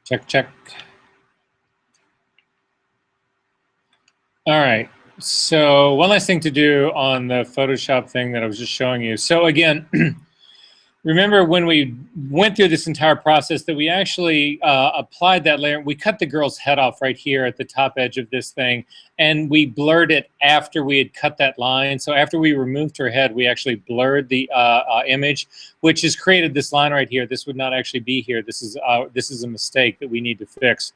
Check, check. All right. So one last thing to do on the Photoshop thing that I was just showing you. So again, remember when we went through this entire process that we actually applied that layer. We cut the girl's head off right here at the top edge of this thing, and we blurred it after we had cut that line. So after we removed her head, we actually blurred the image, which has created this line right here. This would not actually be here. This is a mistake that we need to fix.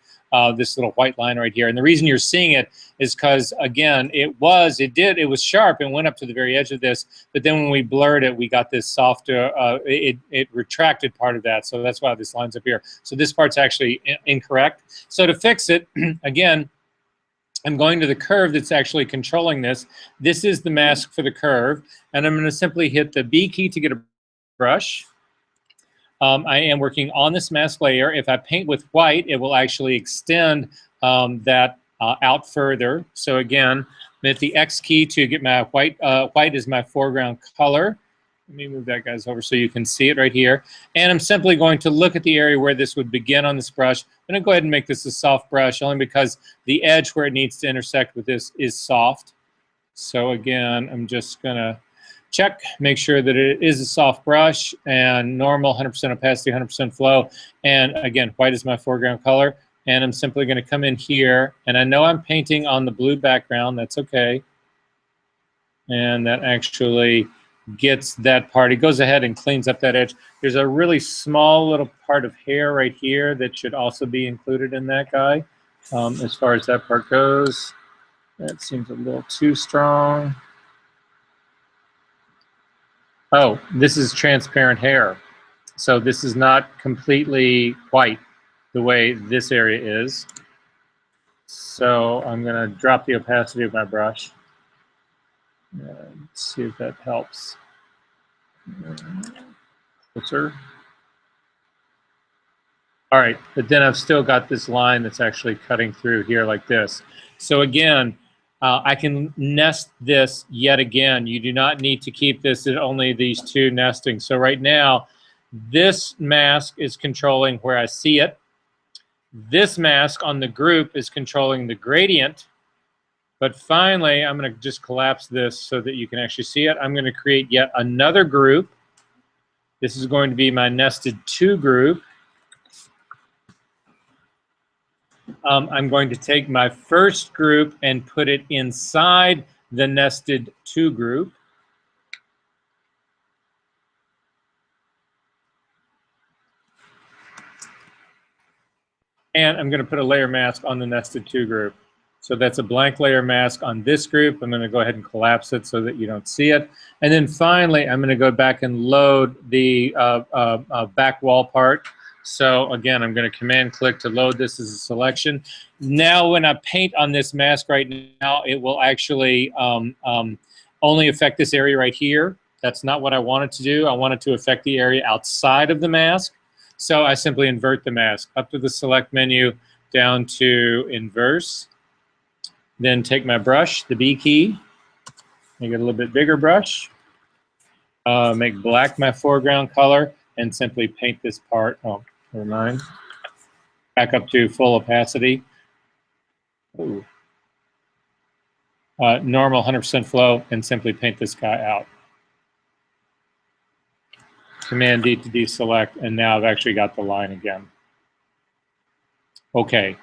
This little white line right here. And the reason you're seeing it is because, again, it was sharp and went up to the very edge of this, but then when we blurred it, we got this softer, it retracted part of that. So that's why this line's up here. So this part's actually incorrect. So to fix it, again, I'm going to the curve that's actually controlling this. This is the mask for the curve, and I'm going to simply hit the B key to get a brush. I am working on this mask layer. If I paint with white, it will actually extend that out further. So again, I'm hit the X key to get my white. White is my foreground color. Let me move that guys over so you can see it right here. And I'm simply going to look at the area where this would begin on this brush. I'm going to go ahead and make this a soft brush only because the edge where it needs to intersect with this is soft. So again, I'm just going to check, make sure that it is a soft brush and normal, 100% opacity, 100% flow. And again, white is my foreground color. And I'm simply going to come in here. And I know I'm painting on the blue background. That's okay. And that actually gets that part. It goes ahead and cleans up that edge. There's a really small little part of hair right here that should also be included in that guy. As far as that part goes, that seems a little too strong. Oh, this is transparent hair. So this is not completely white the way this area is. So I'm going to drop the opacity of my brush. Let's see if that helps. Closer. All right, but then I've still got this line that's actually cutting through here like this. So again, I can nest this yet again. You do not need to keep this at only these two nesting. So right now, this mask is controlling where I see it. This mask on the group is controlling the gradient. But finally, I'm going to just collapse this so that you can actually see it. I'm going to create yet another group. This is going to be my nested 2 group. I'm going to take my first group and put it inside the nested 2 group. And I'm going to put a layer mask on the nested 2 group. So that's a blank layer mask on this group. I'm going to go ahead and collapse it so that you don't see it. And then finally, I'm going to go back and load the back wall part. So again, I'm going to command click to load this as a selection. Now when I paint on this mask right now, it will actually only affect this area right here. That's not what I wanted to do. I wanted to affect the area outside of the mask. So I simply invert the mask up to the select menu, down to inverse. Then take my brush, the B key, make it a little bit bigger brush, make black my foreground color, and simply paint this part. Oh, never mind. Back up to full opacity. Ooh. Normal 100% flow, and simply paint this guy out. Command D to deselect, and now I've actually got the line again. Okay.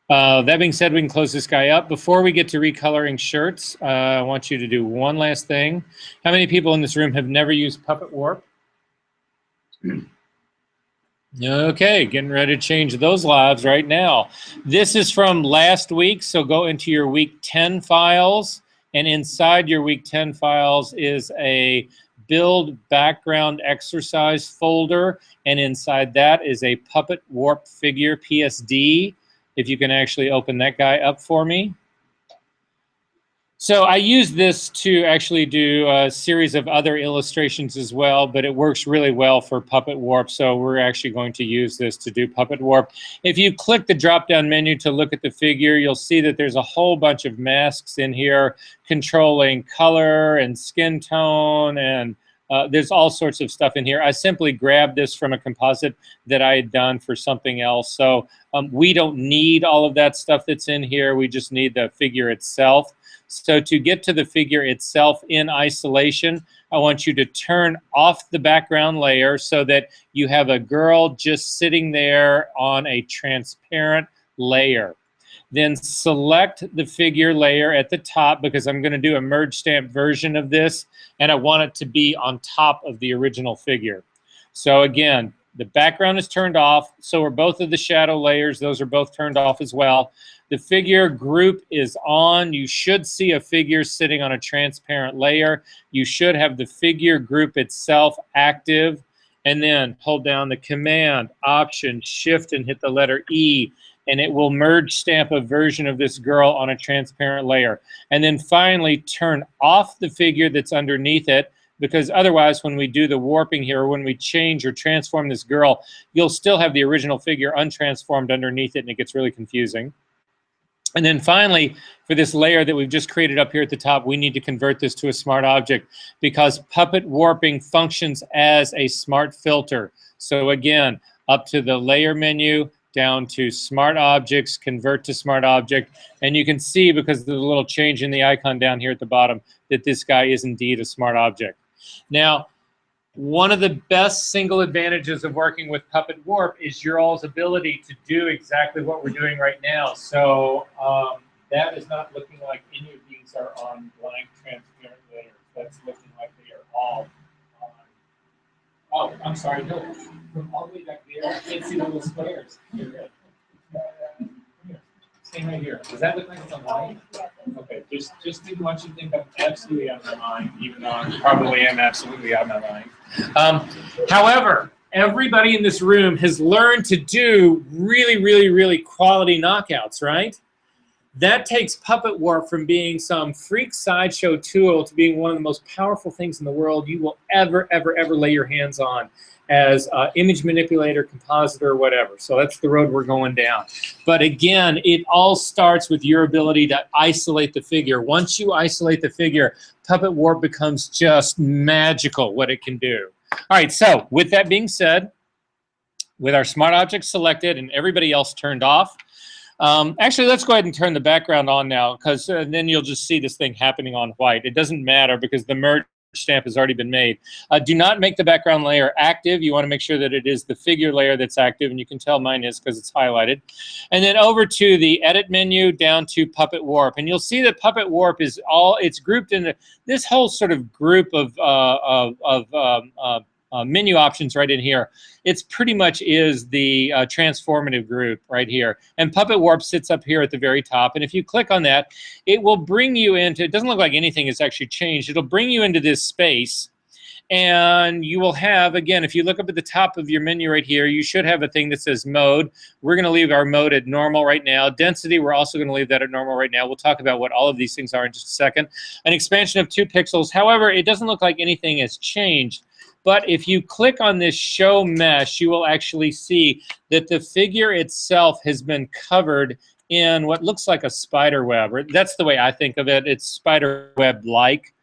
That being said, we can close this guy up. Before we get to recoloring shirts, I want you to do one last thing. How many people in this room have never used Puppet Warp? Okay, getting ready to change those lives right now. This is from last week, so go into your week 10 files, and inside your week 10 files is a build background exercise folder, and inside that is a Puppet Warp figure PSD. If you can actually open that guy up for me. So I use this to actually do a series of other illustrations as well, but it works really well for Puppet Warp, so we're actually going to use this to do Puppet Warp. If you click the drop-down menu to look at the figure, you'll see that there's a whole bunch of masks in here controlling color and skin tone and There's all sorts of stuff in here. I simply grabbed this from a composite that I had done for something else. So we don't need all of that stuff that's in here. We just need the figure itself. So to get to the figure itself in isolation, I want you to turn off the background layer so that you have a girl just sitting there on a transparent layer. Then select the figure layer at the top, because I'm going to do a merge stamp version of this, and I want it to be on top of the original figure. So again, the background is turned off, so are both of the shadow layers. Those are both turned off as well. The figure group is on. You should see a figure sitting on a transparent layer. You should have the figure group itself active, and then hold down the Command, Option, Shift, and hit the letter E, and it will merge stamp a version of this girl on a transparent layer. And then finally turn off the figure that's underneath it, because otherwise when we do the warping here, or when we change or transform this girl, you'll still have the original figure untransformed underneath it, and it gets really confusing. And then finally, for this layer that we've just created up here at the top, we need to convert this to a smart object, because Puppet Warping functions as a smart filter. So again, up to the layer menu, down to Smart Objects, Convert to Smart Object, and you can see, because of the little change in the icon down here at the bottom, that this guy is indeed a smart object. Now, one of the best single advantages of working with Puppet Warp is your all's ability to do exactly what we're doing right now. So that is not looking like any of these are on blank transparent layers. That's looking like they are all on. Oh, I'm sorry, no. From all the way back there, I can't see the little squares. Here. Stay right here. Does that look like it's on line? Okay, just didn't want you to think I'm absolutely out of my mind, even though I probably am absolutely out of my mind. However, everybody in this room has learned to do really, really, really quality knockouts, right? That takes Puppet Warp from being some freak sideshow tool to being one of the most powerful things in the world you will ever, ever, ever lay your hands on as image manipulator, compositor, whatever. So that's the road we're going down. But again, it all starts with your ability to isolate the figure. Once you isolate the figure, Puppet Warp becomes just magical what it can do. All right, so with that being said, with our smart objects selected and everybody else turned off, actually, let's go ahead and turn the background on now, because then you'll just see this thing happening on white. It doesn't matter because the merge stamp has already been made. Do not make the background layer active. You want to make sure that it is the figure layer that's active, and you can tell mine is because it's highlighted. And then over to the Edit menu, down to Puppet Warp. And you'll see that Puppet Warp is it's grouped into this whole sort of group of menu options right in here. It's pretty much is the transformative group right here. And Puppet Warp sits up here at the very top. And if you click on that, it will bring you into, it doesn't look like anything has actually changed. It'll bring you into this space. And you will have, again, if you look up at the top of your menu right here, you should have a thing that says mode. We're going to leave our mode at normal right now. Density, we're also going to leave that at normal right now. We'll talk about what all of these things are in just a second. An expansion of 2 pixels. However, it doesn't look like anything has changed. But if you click on this show mesh, you will actually see that the figure itself has been covered in what looks like a spider web. Or that's the way I think of it. It's spider web-like.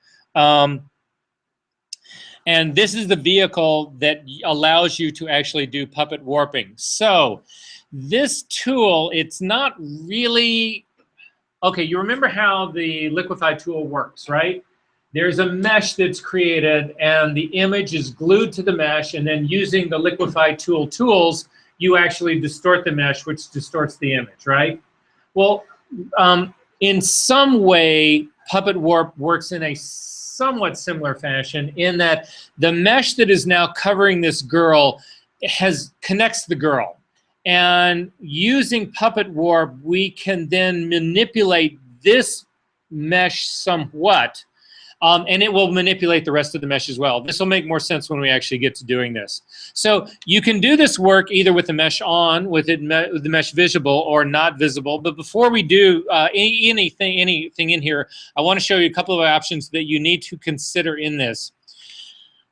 And this is the vehicle that allows you to actually do puppet warping. So this tool, it's not really... Okay, you remember how the Liquify tool works, right? There's a mesh that's created, and the image is glued to the mesh, and then using the Liquify tool tools, you actually distort the mesh, which distorts the image, right? Well, in some way, Puppet Warp works in a somewhat similar fashion in that the mesh that is now covering this girl connects the girl. And using Puppet Warp, we can then manipulate this mesh somewhat, and it will manipulate the rest of the mesh as well. This will make more sense when we actually get to doing this. So you can do this work either with the mesh on, with the mesh visible, or not visible. But before we do anything in here, I want to show you a couple of options that you need to consider in this.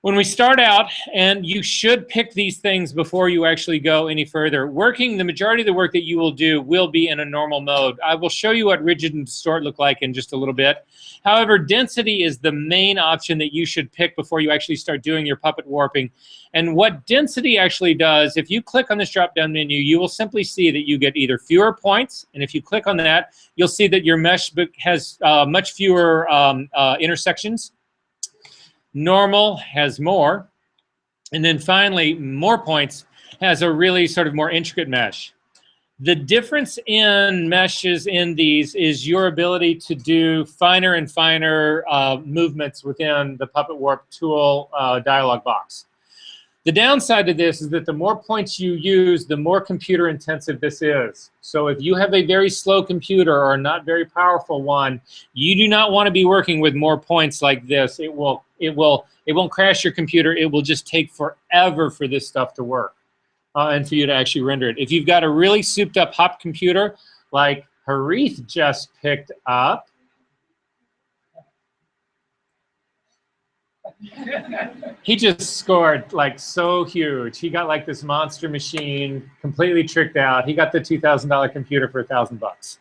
When we start out, and you should pick these things before you actually go any further. The majority of the work that you will do will be in a normal mode. I will show you what rigid and distort look like in just a little bit. However, density is the main option that you should pick before you actually start doing your puppet warping. And what density actually does, if you click on this drop-down menu, you will simply see that you get either fewer points, and if you click on that, you'll see that your mesh has much fewer intersections. Normal has more, and then finally more points has a really sort of more intricate mesh. The difference in meshes in these is your ability to do finer and finer movements within the Puppet Warp tool dialog box. The downside to this is that the more points you use, the more computer intensive this is. So if you have a very slow computer or a not very powerful one, you do not want to be working with more points like this. It won't crash your computer. It will just take forever for this stuff to work and for you to actually render it. If you've got a really souped up hop computer like Harith just picked up, he just scored like so huge. He got like this monster machine completely tricked out. He got the $2,000 computer for $1,000,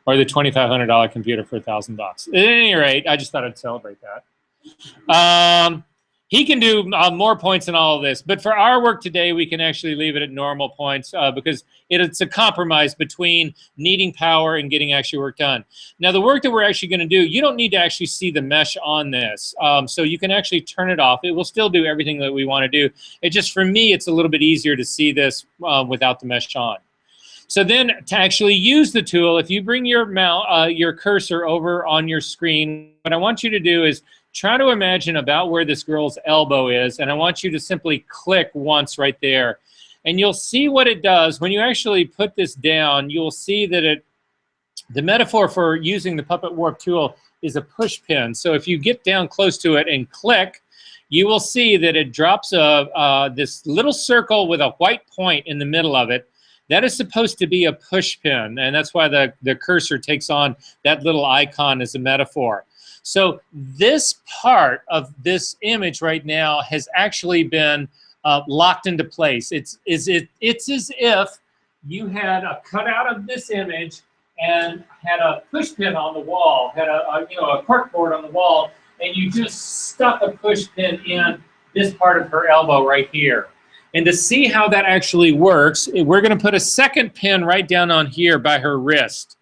or the $2,500 computer for $1,000. At any rate, I just thought I'd celebrate that. He can do more points in all of this, but for our work today, we can actually leave it at normal points because it's a compromise between needing power and getting actually work done. Now, the work that we're actually going to do, you don't need to actually see the mesh on this, so you can actually turn it off. It will still do everything that we want to do. It just, for me, it's a little bit easier to see this without the mesh on. So then, to actually use the tool, if you bring your cursor over on your screen, what I want you to do is try to imagine about where this girl's elbow is, and I want you to simply click once right there. And you'll see what it does. When you actually put this down, you'll see that the metaphor for using the Puppet Warp tool is a push pin. So if you get down close to it and click, you will see that it drops this little circle with a white point in the middle of it. That is supposed to be a push pin, and that's why the cursor takes on that little icon as a metaphor. So this part of this image right now has actually been locked into place. It's as if you had a cutout of this image and had a push pin on the wall, had a corkboard on the wall, and you just stuck a push pin in this part of her elbow right here. And to see how that actually works, we're going to put a second pin right down on here by her wrist.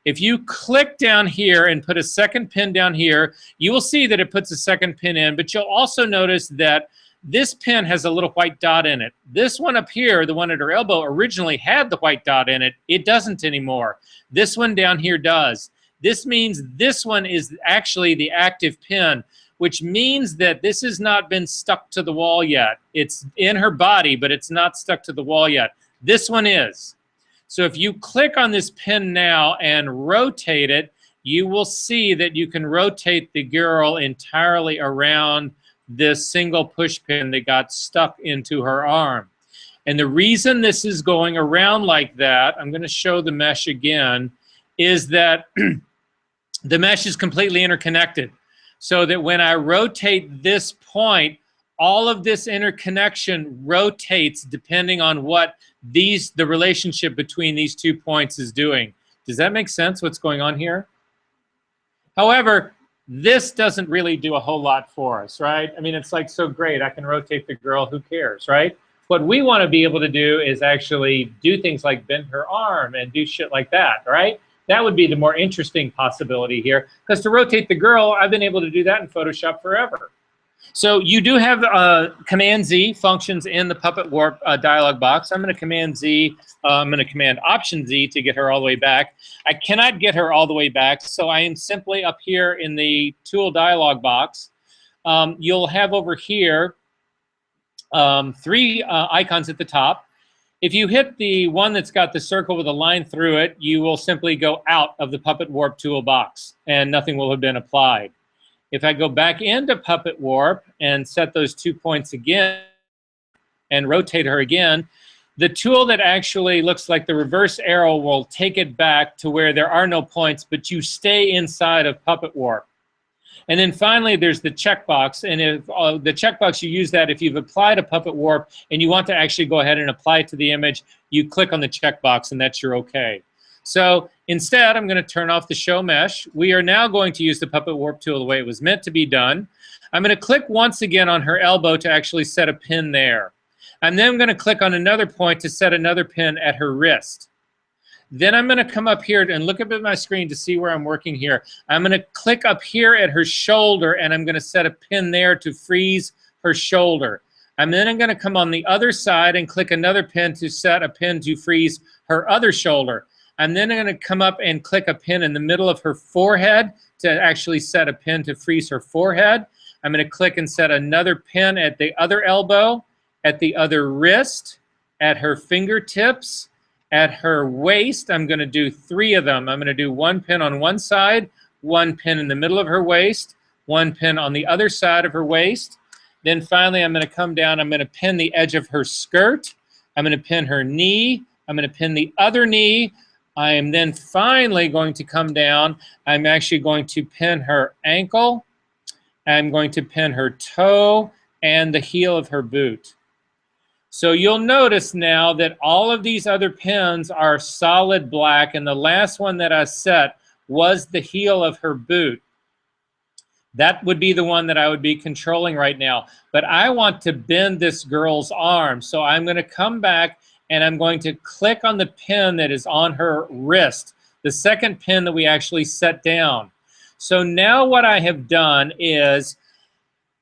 If you click down here and put a second pin down here, you will see that it puts a second pin in, but you'll also notice that this pin has a little white dot in it. This one up here, the one at her elbow, originally had the white dot in it. It doesn't anymore. This one down here does. This means this one is actually the active pin, which means that this has not been stuck to the wall yet. It's in her body, but it's not stuck to the wall yet. This one is. So if you click on this pin now and rotate it, you will see that you can rotate the girl entirely around this single push pin that got stuck into her arm. And the reason this is going around like that, I'm going to show the mesh again, is that the mesh is completely interconnected. So that when I rotate this point, all of this interconnection rotates depending on what the relationship between these 2 points is doing. Does that make sense, what's going on here? However, this doesn't really do a whole lot for us, right? I mean, it's like so great. I can rotate the girl, who cares, right? What we want to be able to do is actually do things like bend her arm and do shit like that, right? That would be the more interesting possibility here. Because to rotate the girl, I've been able to do that in Photoshop forever. So you do have Command-Z functions in the Puppet Warp dialog box. I'm going to Command-Z. I'm going to Command Option-Z to get her all the way back. I cannot get her all the way back, so I am simply up here in the Tool dialog box. You'll have over here 3 icons at the top. If you hit the one that's got the circle with a line through it, you will simply go out of the Puppet Warp toolbox, and nothing will have been applied. If I go back into Puppet Warp and set those 2 points again and rotate her again, the tool that actually looks like the reverse arrow will take it back to where there are no points, but you stay inside of Puppet Warp. And then finally, there's the checkbox. And if the checkbox, you use that if you've applied a puppet warp and you want to actually go ahead and apply it to the image, you click on the checkbox and that's your okay. So instead, I'm going to turn off the show mesh. We are now going to use the puppet warp tool the way it was meant to be done. I'm going to click once again on her elbow to actually set a pin there. I'm then going to click on another point to set another pin at her wrist. Then I'm going to come up here and look up at my screen to see where I'm working here. I'm going to click up here at her shoulder, and I'm going to set a pin there to freeze her shoulder. And then I'm going to come on the other side and click another pin to set a pin to freeze her other shoulder. I'm then going to come up and click a pin in the middle of her forehead to actually set a pin to freeze her forehead. I'm going to click and set another pin at the other elbow, at the other wrist, at her fingertips, at her waist. I'm going to do 3 of them. I'm going to do 1 pin on one side, 1 pin in the middle of her waist, 1 pin on the other side of her waist. Then finally, I'm going to come down. I'm going to pin the edge of her skirt. I'm going to pin her knee. I'm going to pin the other knee. I am then finally going to come down. I'm actually going to pin her ankle. I'm going to pin her toe and the heel of her boot. So you'll notice now that all of these other pins are solid black, and the last one that I set was the heel of her boot. That would be the one that I would be controlling right now. But I want to bend this girl's arm. So I'm going to come back and I'm going to click on the pin that is on her wrist, the second pin that we actually set down. So now what I have done is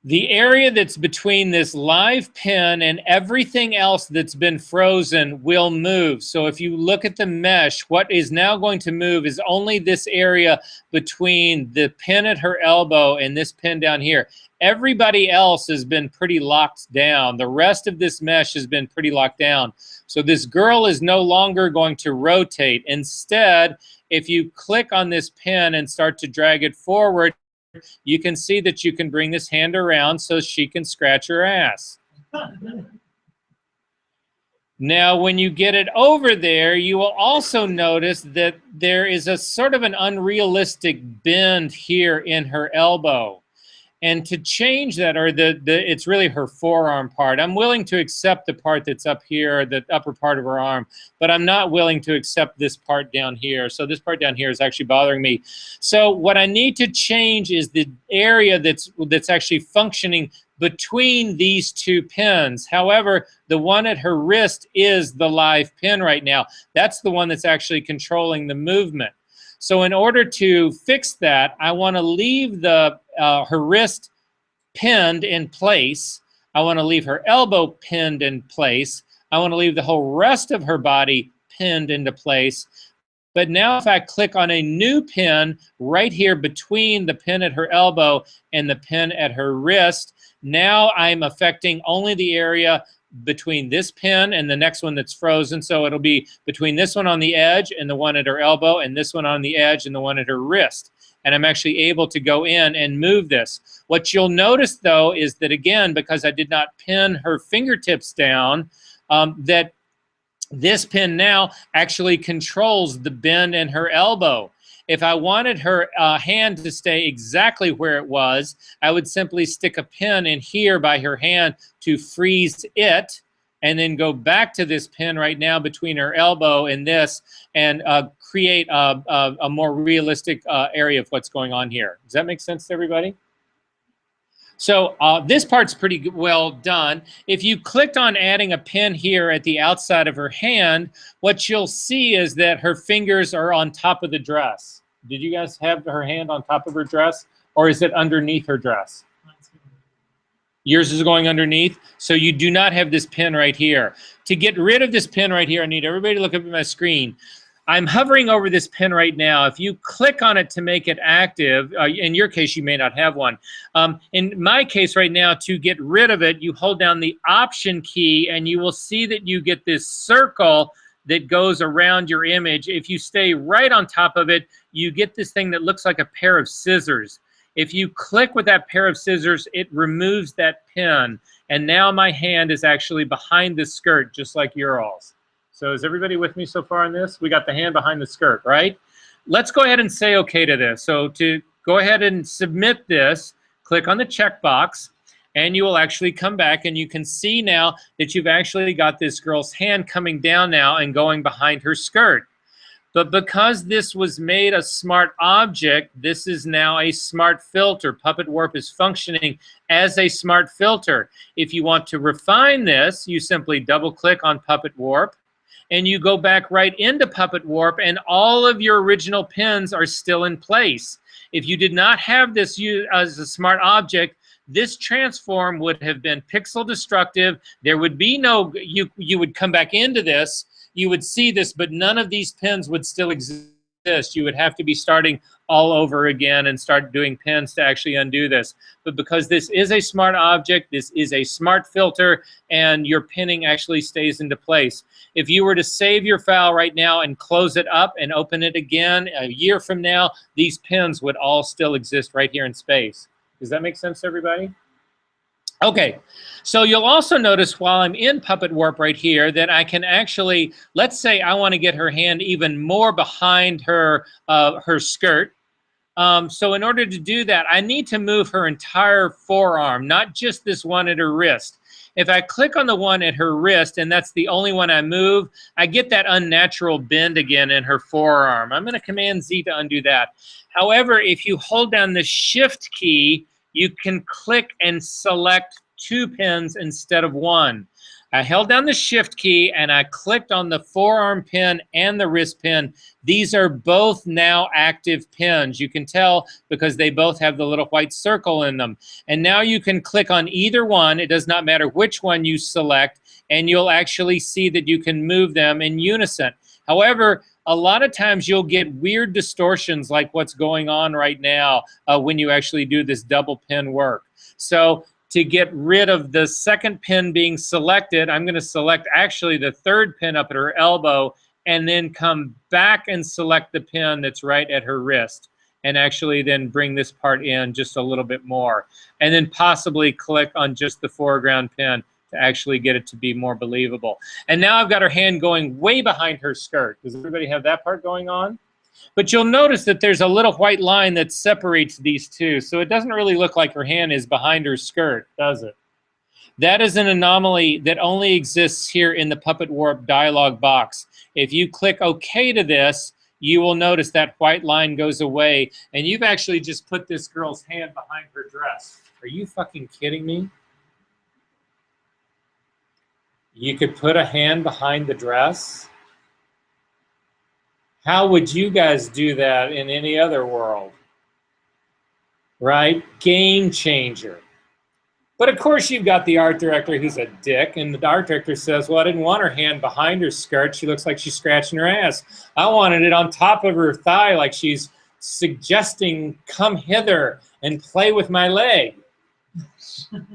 the area that's between this live pin and everything else that's been frozen will move. So if you look at the mesh, what is now going to move is only this area between the pin at her elbow and this pin down here. Everybody else has been pretty locked down. The rest of this mesh has been pretty locked down. So this girl is no longer going to rotate. Instead, if you click on this pin and start to drag it forward, you can see that you can bring this hand around so she can scratch her ass. Now, when you get it over there, you will also notice that there is a sort of an unrealistic bend here in her elbow. And to change that, or it's really her forearm part. I'm willing to accept the part that's up here, the upper part of her arm, but I'm not willing to accept this part down here. So this part down here is actually bothering me. So what I need to change is the area that's actually functioning between these 2 pins. However, the one at her wrist is the live pin right now. That's the one that's actually controlling the movement. So in order to fix that, I want to leave the her wrist pinned in place. I want to leave her elbow pinned in place. I want to leave the whole rest of her body pinned into place. But now if I click on a new pin right here between the pin at her elbow and the pin at her wrist, now I'm affecting only the area between this pin and the next one that's frozen. So it'll be between this one on the edge and the one at her elbow, and this one on the edge and the one at her wrist. And I'm actually able to go in and move this. What you'll notice, though, is that, again, because I did not pin her fingertips down, that this pin now actually controls the bend in her elbow. If I wanted her hand to stay exactly where it was, I would simply stick a pin in here by her hand to freeze it, and then go back to this pin right now between her elbow and this, and create a more realistic area of what's going on here. Does that make sense to everybody? So this part's pretty well done. If you clicked on adding a pin here at the outside of her hand, what you'll see is that her fingers are on top of the dress. Did you guys have her hand on top of her dress, or is it underneath her dress? Yours is going underneath, so you do not have this pin right here. To get rid of this pin right here, I need everybody to look up at my screen. I'm hovering over this pin right now. If you click on it to make it active, in your case, you may not have one. In my case right now, to get rid of it, you hold down the Option key, and you will see that you get this circle that goes around your image. If you stay right on top of it, you get this thing that looks like a pair of scissors. If you click with that pair of scissors, it removes that pin. And now my hand is actually behind the skirt, just like your all's. So is everybody with me so far on this? We got the hand behind the skirt, right? Let's go ahead and say okay to this. So to go ahead and submit this. Click on the checkbox, and you will actually come back, and you can see now that you've actually got this girl's hand coming down now and going behind her skirt. But because this was made a smart object, this is now a smart filter. Puppet Warp is functioning as a smart filter. If you want to refine this, you simply double-click on Puppet Warp, and you go back right into Puppet Warp, and all of your original pins are still in place. If you did not have this as a smart object, this transform would have been pixel destructive. There would be no, you would come back into this, you would see this, but none of these pins would still exist. You would have to be starting all over again and start doing pins to actually undo this. But because this is a smart object, this is a smart filter, and your pinning actually stays into place. If you were to save your file right now and close it up and open it again a year from now, these pins would all still exist right here in space. Does that make sense to everybody? Okay, so you'll also notice while I'm in Puppet Warp right here that I can actually, let's say I want to get her hand even more behind her, her skirt. So in order to do that, I need to move her entire forearm, not just this one at her wrist. If I click on the one at her wrist, and that's the only one I move, I get that unnatural bend again in her forearm. I'm going to Command Z to undo that. However, if you hold down the Shift key, you can click and select 2 pins instead of 1. I held down the Shift key and I clicked on the forearm pin and the wrist pin. These are both now active pins. You can tell because they both have the little white circle in them. And now you can click on either one. It does not matter which one you select, and you'll actually see that you can move them in unison. However, a lot of times you'll get weird distortions like what's going on right now when you actually do this double pin work. So to get rid of the second pin being selected, I'm going to select actually the third pin up at her elbow and then come back and select the pin that's right at her wrist and actually then bring this part in just a little bit more. And then possibly click on just the foreground pin to actually get it to be more believable. And now I've got her hand going way behind her skirt. Does everybody have that part going on? But you'll notice that there's a little white line that separates these two. So it doesn't really look like her hand is behind her skirt, does it? That is an anomaly that only exists here in the Puppet Warp dialog box. If you click OK to this, you will notice that white line goes away. And you've actually just put this girl's hand behind her dress. Are you fucking kidding me? You could put a hand behind the dress? How would you guys do that in any other world? Right? Game changer. But of course you've got the art director who's a dick, and the art director says, well, I didn't want her hand behind her skirt. She looks like she's scratching her ass. I wanted it on top of her thigh like she's suggesting, come hither and play with my leg.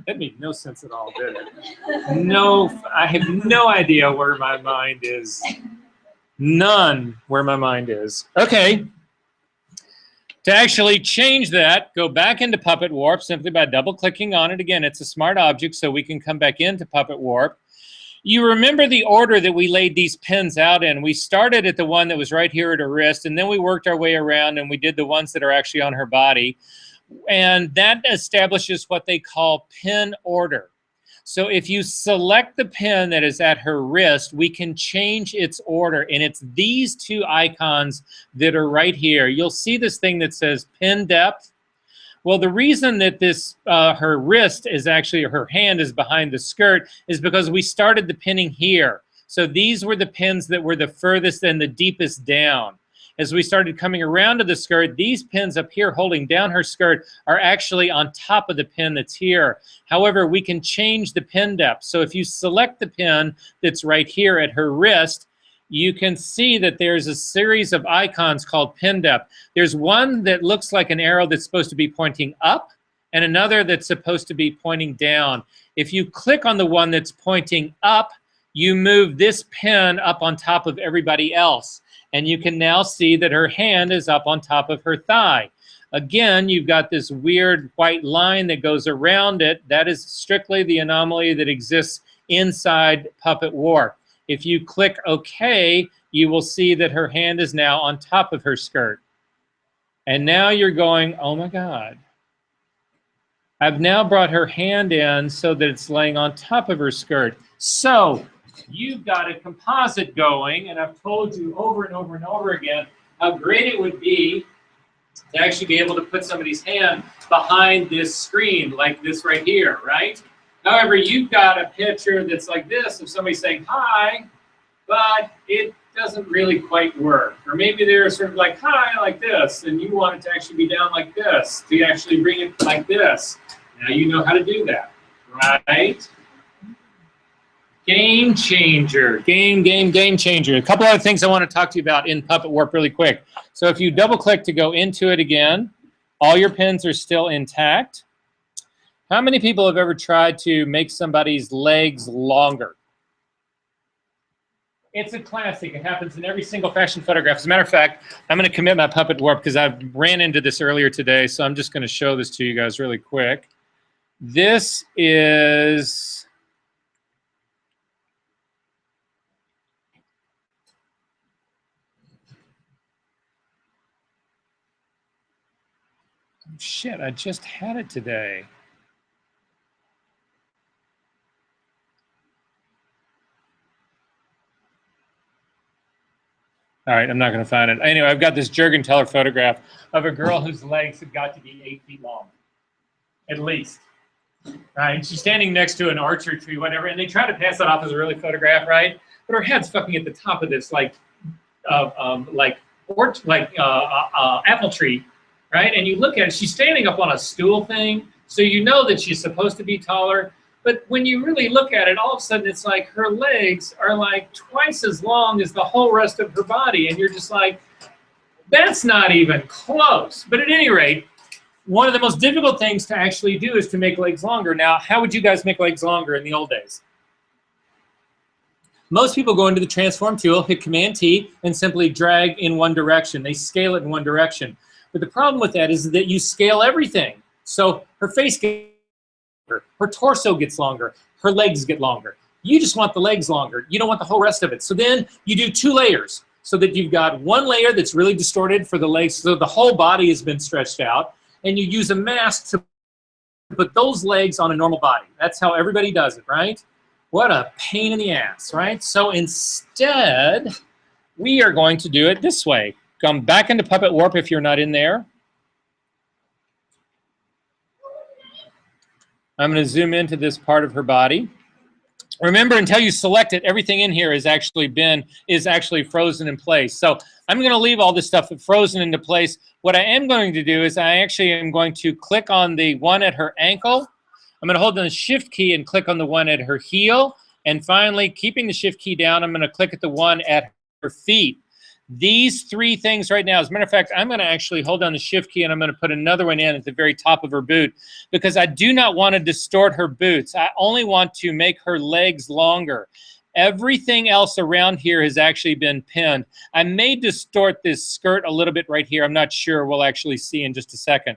That made no sense at all, did it? No, I have no idea where my mind is. None where my mind is. Okay. To actually change that, go back into Puppet Warp simply by double-clicking on it. Again, it's a smart object, so we can come back into Puppet Warp. You remember the order that we laid these pins out in. We started at the one that was right here at her wrist, and then we worked our way around, and we did the ones that are actually on her body. And that establishes what they call pin order. So if you select the pin that is at her wrist, we can change its order. And it's these 2 icons that are right here. You'll see this thing that says pin depth. Well, the reason that this her wrist is actually, her hand is behind the skirt is because we started the pinning here. So these were the pins that were the furthest and the deepest down. As we started coming around to the skirt, these pins up here holding down her skirt are actually on top of the pin that's here. However, we can change the pin depth. So if you select the pin that's right here at her wrist, you can see that there's a series of icons called pin depth. There's one that looks like an arrow that's supposed to be pointing up and another that's supposed to be pointing down. If you click on the one that's pointing up, you move this pin up on top of everybody else. And you can now see that her hand is up on top of her thigh. Again, you've got this weird white line that goes around it. That is strictly the anomaly that exists inside Puppet Warp. If you click OK, you will see that her hand is now on top of her skirt. And now you're going, oh my God. I've now brought her hand in so that it's laying on top of her skirt. So you've got a composite going, and I've told you over and over and over again how great it would be to actually be able to put somebody's hand behind this screen like this right here, right? However, you've got a picture that's like this of somebody saying hi, but it doesn't really quite work. Or maybe they're sort of like hi like this, and you want it to actually be down like this, to actually bring it like this. Now you know how to do that, right? Game changer, game changer. A couple other things I want to talk to you about in Puppet Warp really quick. So if you double click to go into it again, all your pins are still intact. How many people have ever tried to make somebody's legs longer? It's a classic. It happens in every single fashion photograph. As a matter of fact, I'm going to commit my Puppet Warp because I ran into this earlier today, so I'm just going to show this to you guys really quick. This is shit, I just had it today. All right, I'm not going to find it. Anyway, I've got this Juergenthaler photograph of a girl whose legs have got to be 8 feet long, at least. Right? And she's standing next to an orchard tree, whatever, and they try to pass that off as a really photograph, right? But her head's fucking at the top of this, apple tree, right? And you look at it, she's standing up on a stool thing, so you know that she's supposed to be taller. But when you really look at it, all of a sudden it's like her legs are like twice as long as the whole rest of her body, and you're just like, that's not even close. But at any rate, one of the most difficult things to actually do is to make legs longer. Now, how would you guys make legs longer in the old days? Most people go into the transform tool, hit Command-T, and simply drag in one direction. They scale it in one direction. But the problem with that is that you scale everything. So her face gets longer, her torso gets longer, her legs get longer. You just want the legs longer. You don't want the whole rest of it. So then you do 2 layers so that you've got one layer that's really distorted for the legs, so the whole body has been stretched out. And you use a mask to put those legs on a normal body. That's how everybody does it, right? What a pain in the ass, right? So instead, we are going to do it this way. Come back into Puppet Warp if you're not in there. I'm going to zoom into this part of her body. Remember, until you select it, everything in here is actually frozen in place. So I'm going to leave all this stuff frozen into place. What I am going to do is I actually am going to click on the one at her ankle. I'm going to hold down the Shift key and click on the one at her heel. And finally, keeping the Shift key down, I'm going to click at the one at her feet. These 3 things right now, as a matter of fact, I'm going to actually hold down the Shift key and I'm going to put another one in at the very top of her boot because I do not want to distort her boots. I only want to make her legs longer. Everything else around here has actually been pinned. I may distort this skirt a little bit right here. I'm not sure. We'll actually see in just a second.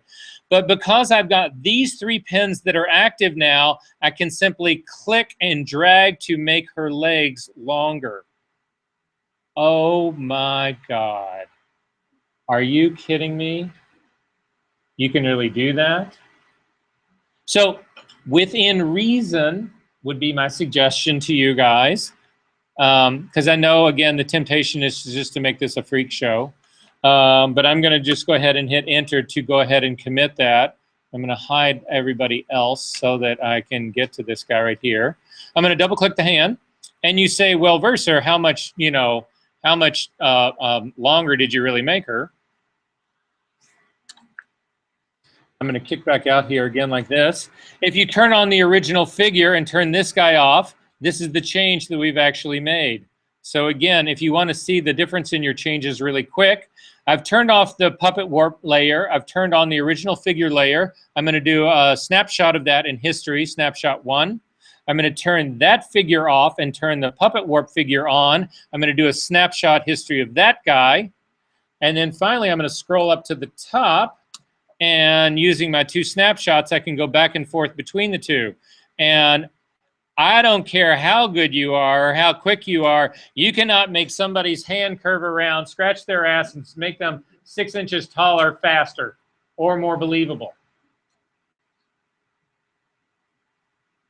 But because I've got these 3 pins that are active now, I can simply click and drag to make her legs longer. Oh my God. Are you kidding me? You can really do that? So within reason would be my suggestion to you guys. Because I know, again, the temptation is just to make this a freak show. But I'm going to just go ahead and hit enter to go ahead and commit that. I'm going to hide everybody else so that I can get to this guy right here. I'm going to double click the hand. And you say, well, Verser, how much, longer did you really make her? I'm going to kick back out here again like this. If you turn on the original figure and turn this guy off, this is the change that we've actually made. So again, if you want to see the difference in your changes really quick, I've turned off the Puppet Warp layer. I've turned on the original figure layer. I'm going to do a snapshot of that in history, snapshot 1. I'm going to turn that figure off and turn the Puppet Warp figure on. I'm going to do a snapshot history of that guy. And then finally, I'm going to scroll up to the top. And using my 2 snapshots, I can go back and forth between the 2. And I don't care how good you are or how quick you are, you cannot make somebody's hand curve around, scratch their ass, and make them 6 inches taller faster or more believable?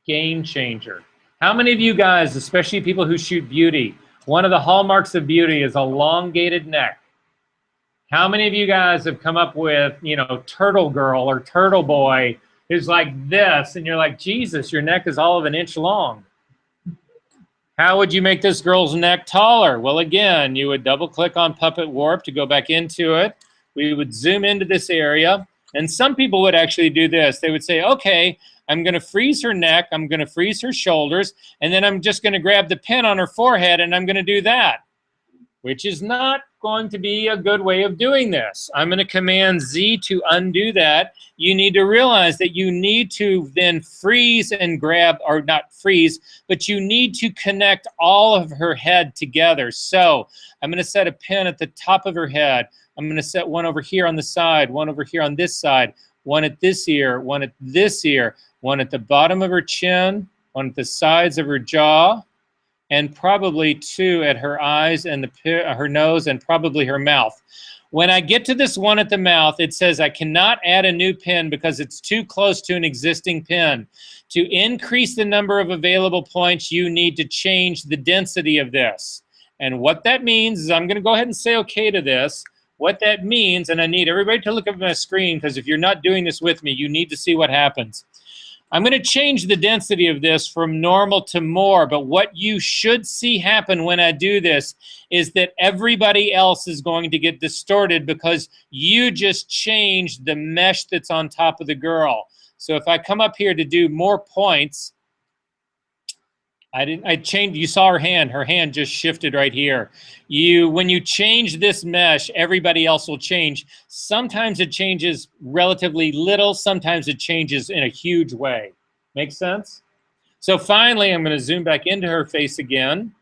Game changer. How many of you guys, especially people who shoot beauty, one of the hallmarks of beauty is elongated neck? How many of you guys have come up with, you know, turtle girl or turtle boy who's like this, and you're like, Jesus, your neck is all of an inch long? How would you make this girl's neck taller? Well, again, you would double click on Puppet Warp to go back into it. We would zoom into this area. And some people would actually do this. They would say, okay, I'm going to freeze her neck. I'm going to freeze her shoulders. And then I'm just going to grab the pin on her forehead and I'm going to do that, which is not going to be a good way of doing this. I'm going to command Z to undo that. You need to realize that you need to then freeze and grab, or not freeze, but you need to connect all of her head together. So I'm going to set a pin at the top of her head. I'm going to set one over here on the side, one over here on this side, one at this ear, one at this ear, one at the bottom of her chin, one at the sides of her jaw, and probably 2 at her eyes and her nose and probably her mouth. When I get to this one at the mouth, it says I cannot add a new pin because it's too close to an existing pin. To increase the number of available points, you need to change the density of this. And what that means is I'm going to go ahead and say okay to this. What that means, and I need everybody to look at my screen, because if you're not doing this with me, you need to see what happens. I'm going to change the density of this from normal to more, but what you should see happen when I do this is that everybody else is going to get distorted because you just changed the mesh that's on top of the girl. So if I come up here to do more points, I changed, you saw her hand just shifted right here. When you change this mesh, everybody else will change. Sometimes it changes relatively little, sometimes it changes in a huge way. Make sense? So finally, I'm going to zoom back into her face again.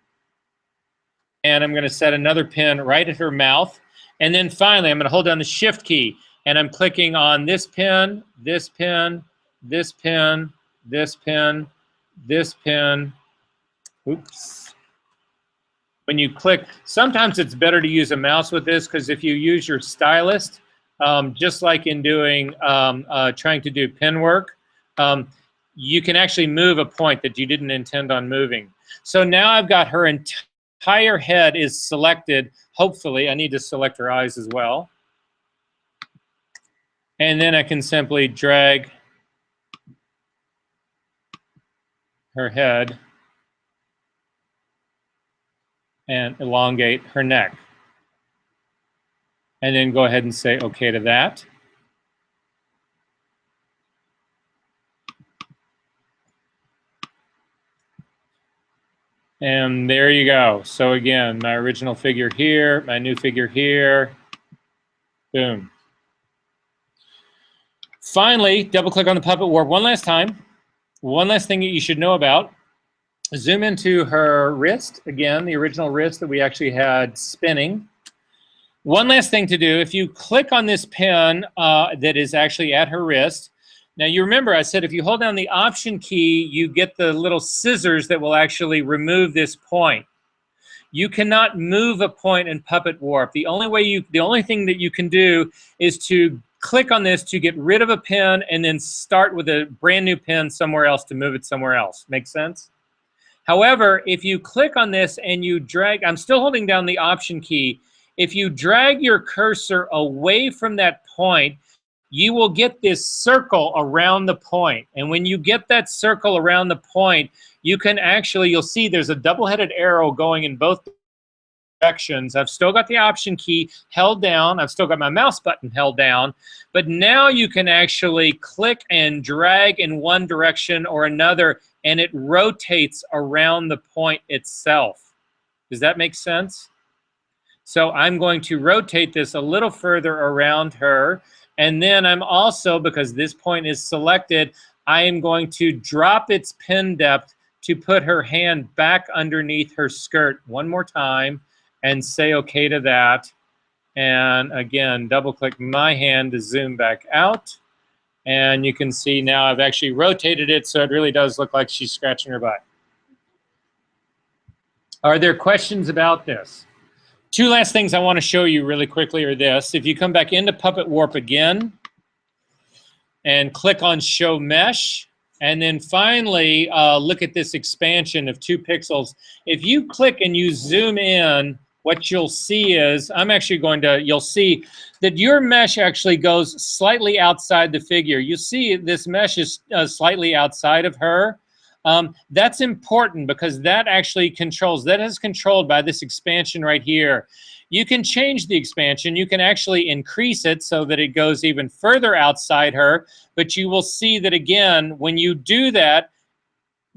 And I'm going to set another pin right at her mouth. And then finally, I'm going to hold down the Shift key. And I'm clicking on this pin, this pin, this pin, this pin, this pin. Oops. When you click, sometimes it's better to use a mouse with this, because if you use your stylus, just like in doing trying to do pin work, you can actually move a point that you didn't intend on moving. So now I've got her entire head is selected. Hopefully, I need to select her eyes as well. And then I can simply drag her head and elongate her neck. And then go ahead and say okay to that. And there you go. So again, my original figure here, my new figure here, boom. Finally, double click on the Puppet Warp one last time. One last thing that you should know about. Zoom into her wrist, again, the original wrist that we actually had spinning. One last thing to do, if you click on this pin that is actually at her wrist, now you remember I said if you hold down the Option key, you get the little scissors that will actually remove this point. You cannot move a point in Puppet Warp. The only thing that you can do is to click on this to get rid of a pin and then start with a brand new pin somewhere else to move it somewhere else. Make sense? However, if you click on this and you drag, I'm still holding down the Option key. If you drag your cursor away from that point, you will get this circle around the point. And when you get that circle around the point, you can actually, you'll see there's a double-headed arrow going in both directions. I've still got the Option key held down. I've still got my mouse button held down. But now you can actually click and drag in one direction or another, and it rotates around the point itself. Does that make sense? So I'm going to rotate this a little further around her. And then I'm also, because this point is selected, I am going to drop its pin depth to put her hand back underneath her skirt one more time and say okay to that. And again, double click my hand to zoom back out. And you can see now I've actually rotated it so it really does look like she's scratching her butt. Are there questions about this? Two last things I want to show you really quickly are this. If you come back into Puppet Warp again and click on Show Mesh, and then finally look at this expansion of 2 pixels. If you click and you zoom in, what you'll see is, you'll see that your mesh actually goes slightly outside the figure. You see this mesh is slightly outside of her. That's important because that actually is controlled by this expansion right here. You can change the expansion. You can actually increase it so that it goes even further outside her. But you will see that, again, when you do that,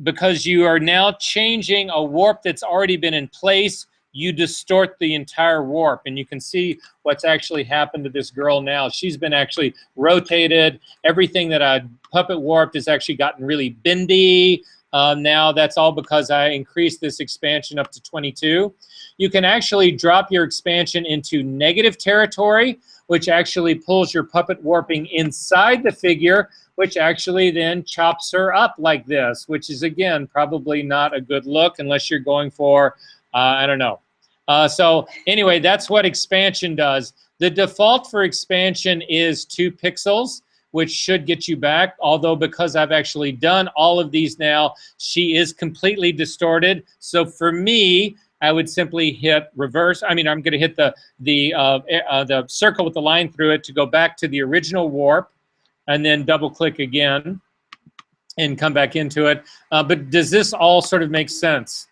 because you are now changing a warp that's already been in place, you distort the entire warp. And you can see what's actually happened to this girl now. She's been actually rotated. Everything that I puppet warped has actually gotten really bendy. Now that's all because I increased this expansion up to 22. You can actually drop your expansion into negative territory, which actually pulls your puppet warping inside the figure, which actually then chops her up like this, which is, again, probably not a good look unless you're going for, I don't know. So anyway, that's what expansion does. The default for expansion is 2 pixels, which should get you back. Although because I've actually done all of these now, she is completely distorted. So for me, I would simply hit reverse. I'm going to hit the circle with the line through it to go back to the original warp, and then double click again and come back into it. But does this all sort of make sense?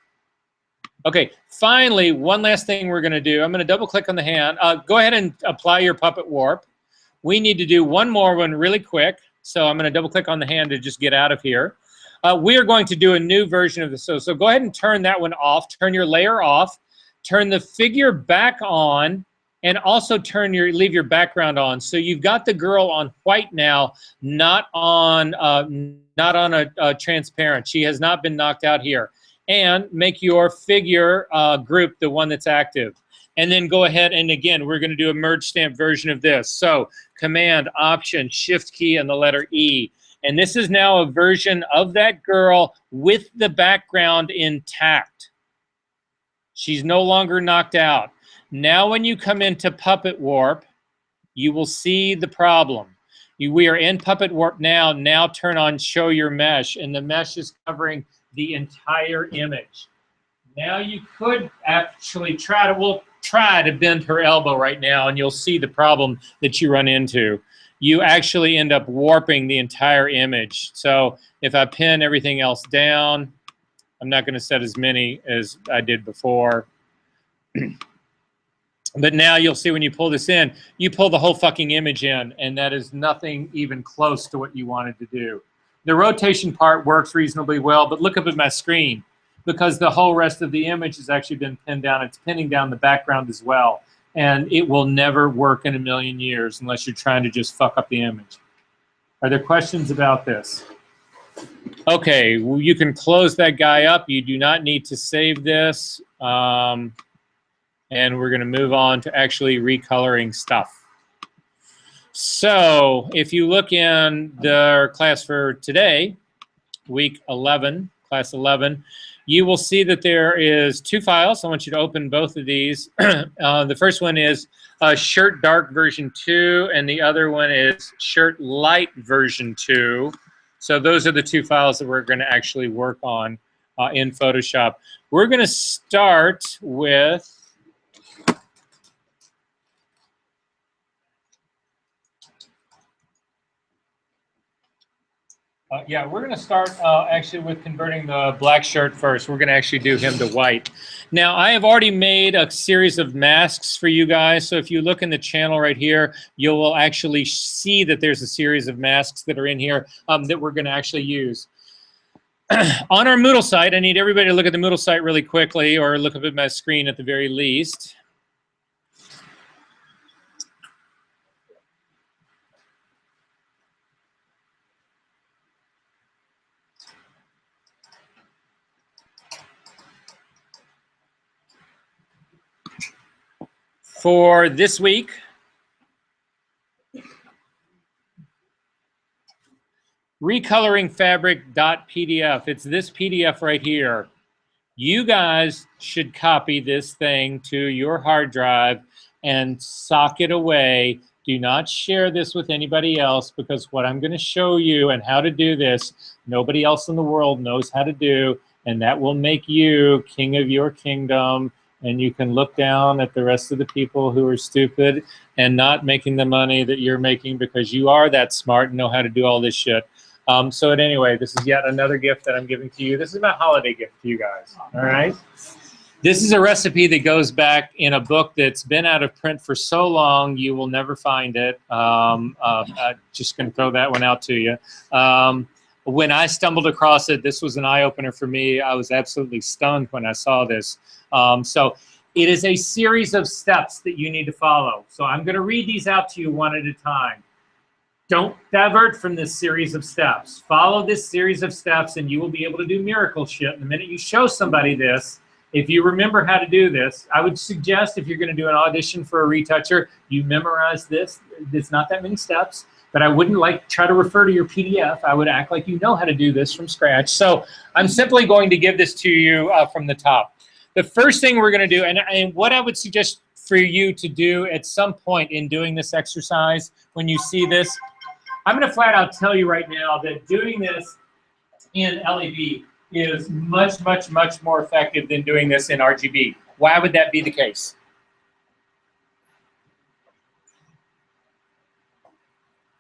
Okay, finally, one last thing we're going to do. I'm going to double click on the hand. Go ahead and apply your puppet warp. We need to do one more one really quick. So I'm going to double click on the hand to just get out of here. We are going to do a new version of this. So go ahead and turn that one off. Turn your layer off. Turn the figure back on, and also leave your background on. So you've got the girl on white now, not on a transparent. She has not been knocked out here. And make your figure group the one that's active. And then go ahead and, again, we're going to do a merge stamp version of this. So Command, Option, Shift key, and the letter E. And this is now a version of that girl with the background intact. She's no longer knocked out. Now when you come into Puppet Warp, you will see the problem. We are in Puppet Warp now. Now turn on Show Your Mesh, and the mesh is covering the entire image. Now you could actually try to bend her elbow right now, and you'll see the problem that you run into. You actually end up warping the entire image. So if I pin everything else down, I'm not going to set as many as I did before. But now you'll see when you pull this in, you pull the whole fucking image in, and that is nothing even close to what you wanted to do. The rotation part works reasonably well, but look up at my screen, because the whole rest of the image has actually been pinned down. It's pinning down the background as well. And it will never work in a million years unless you're trying to just fuck up the image. Are there questions about this? Okay, well, you can close that guy up. You do not need to save this. And we're going to move on to actually recoloring stuff. So if you look in the class for today, week 11, class 11, you will see that there is 2 files. I want you to open both of these. The first one is Shirt Dark version 2, and the other one is Shirt Light version 2. So those are the 2 files that we're going to actually work on in Photoshop. We're going to start with we're going to start actually with converting the black shirt first. We're going to actually do him to white. Now, I have already made a series of masks for you guys. So if you look in the channel right here, you will actually see that there's a series of masks that are in here that we're going to actually use. On our Moodle site, I need everybody to look at the Moodle site really quickly, or look up at my screen at the very least. For this week, recoloringfabric.pdf. It's this PDF right here. You guys should copy this thing to your hard drive and sock it away. Do not share this with anybody else, because what I'm going to show you and how to do this, nobody else in the world knows how to do, and that will make you king of your kingdom. And you can look down at the rest of the people who are stupid and not making the money that you're making, because you are that smart and know how to do all this shit. So anyway, this is yet another gift that I'm giving to you. This is my holiday gift to you guys, all right? This is a recipe that goes back in a book that's been out of print for so long, you will never find it. I'm just going to throw that one out to you. When I stumbled across it, this was an eye-opener for me. I was absolutely stunned when I saw this. So it is a series of steps that you need to follow. So I'm going to read these out to you one at a time. Don't divert from this series of steps. Follow this series of steps and you will be able to do miracle shit. The minute you show somebody this, if you remember how to do this, I would suggest if you're going to do an audition for a retoucher, you memorize this. There's not that many steps, but I wouldn't try to refer to your PDF. I would act like you know how to do this from scratch. So I'm simply going to give this to you from the top. The first thing we're going to do, and what I would suggest for you to do at some point in doing this exercise, when you see this, I'm going to flat out tell you right now that doing this in LAB is much, much, much more effective than doing this in RGB. Why would that be the case?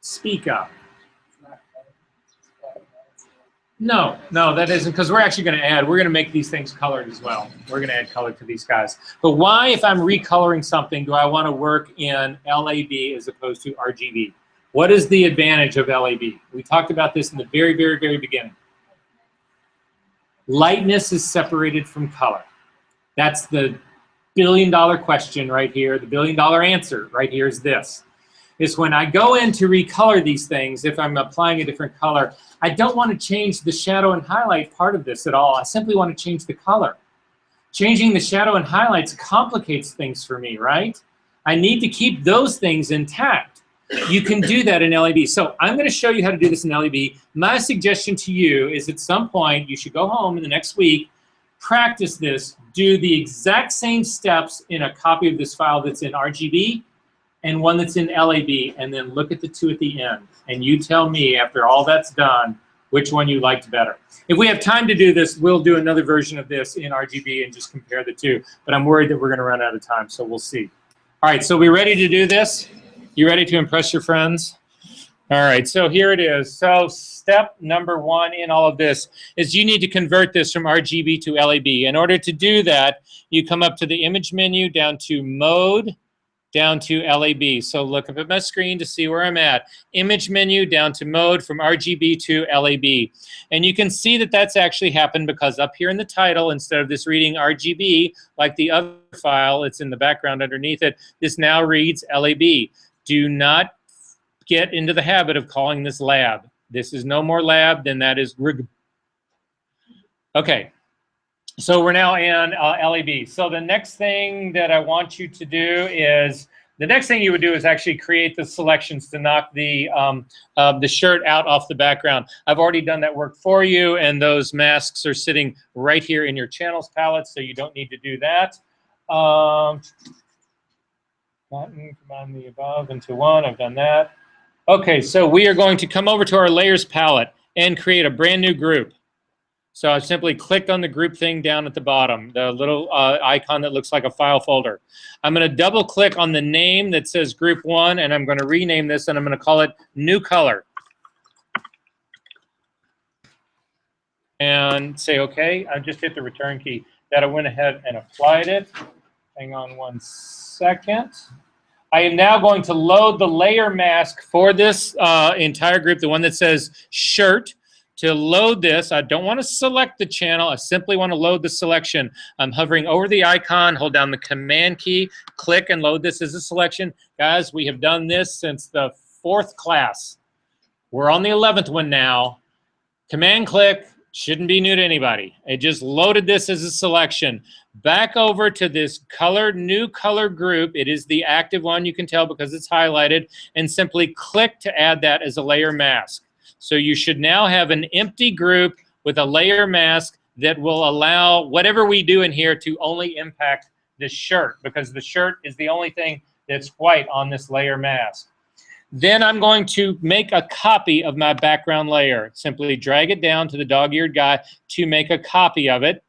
Speak up. No, that isn't, because we're actually going to make these things colored as well. We're going to add color to these guys. But why, if I'm recoloring something, do I want to work in LAB as opposed to RGB? What is the advantage of LAB? We talked about this in the very, very, very beginning. Lightness is separated from color. That's the billion-dollar question right here. The billion-dollar answer right here is this. Is when I go in to recolor these things, if I'm applying a different color, I don't want to change the shadow and highlight part of this at all. I simply want to change the color. Changing the shadow and highlights complicates things for me, right? I need to keep those things intact. You can do that in LAB. So I'm going to show you how to do this in LAB. My suggestion to you is at some point, you should go home in the next week, practice this, do the exact same steps in a copy of this file that's in RGB and one that's in LAB, and then look at the two at the end. And you tell me, after all that's done, which one you liked better. If we have time to do this, we'll do another version of this in RGB and just compare the two. But I'm worried that we're going to run out of time, so we'll see. All right, so we ready to do this? You ready to impress your friends? All right, so here it is. So step number one in all of this is you need to convert this from RGB to LAB. In order to do that, you come up to the image menu, down to mode, down to LAB. So look up at my screen to see where I'm at. Image menu, down to mode, from RGB to LAB. And you can see that that's actually happened because up here in the title, instead of this reading RGB, like the other file, it's in the background underneath it, this now reads LAB. Do not get into the habit of calling this lab. This is no more lab than that is rig. Okay, so we're now in LAB. So the next thing that I want you to do is, the next thing you would do is actually create the selections to knock the shirt out off the background. I've already done that work for you, and those masks are sitting right here in your channels palette, so you don't need to do that. Button, command the above into one, I've done that. Okay, so we are going to come over to our layers palette and create a brand new group. So I simply clicked on the group thing down at the bottom, the little icon that looks like a file folder. I'm going to double click on the name that says group 1, and I'm going to rename this, and I'm going to call it new color. And say okay. I just hit the return key. That I went ahead and applied it. Hang on one second. I am now going to load the layer mask for this entire group, the one that says shirt. To load this, I don't want to select the channel. I simply want to load the selection. I'm hovering over the icon, hold down the command key, click and load this as a selection. Guys, we have done this since the 4th class. We're on the 11th one now. Command click. Shouldn't be new to anybody. It just loaded this as a selection. Back over to this new color group. It is the active one, you can tell because it's highlighted, and simply click to add that as a layer mask. So you should now have an empty group with a layer mask that will allow whatever we do in here to only impact the shirt, because the shirt is the only thing that's white on this layer mask. Then I'm going to make a copy of my background layer. Simply drag it down to the dog-eared guy to make a copy of it.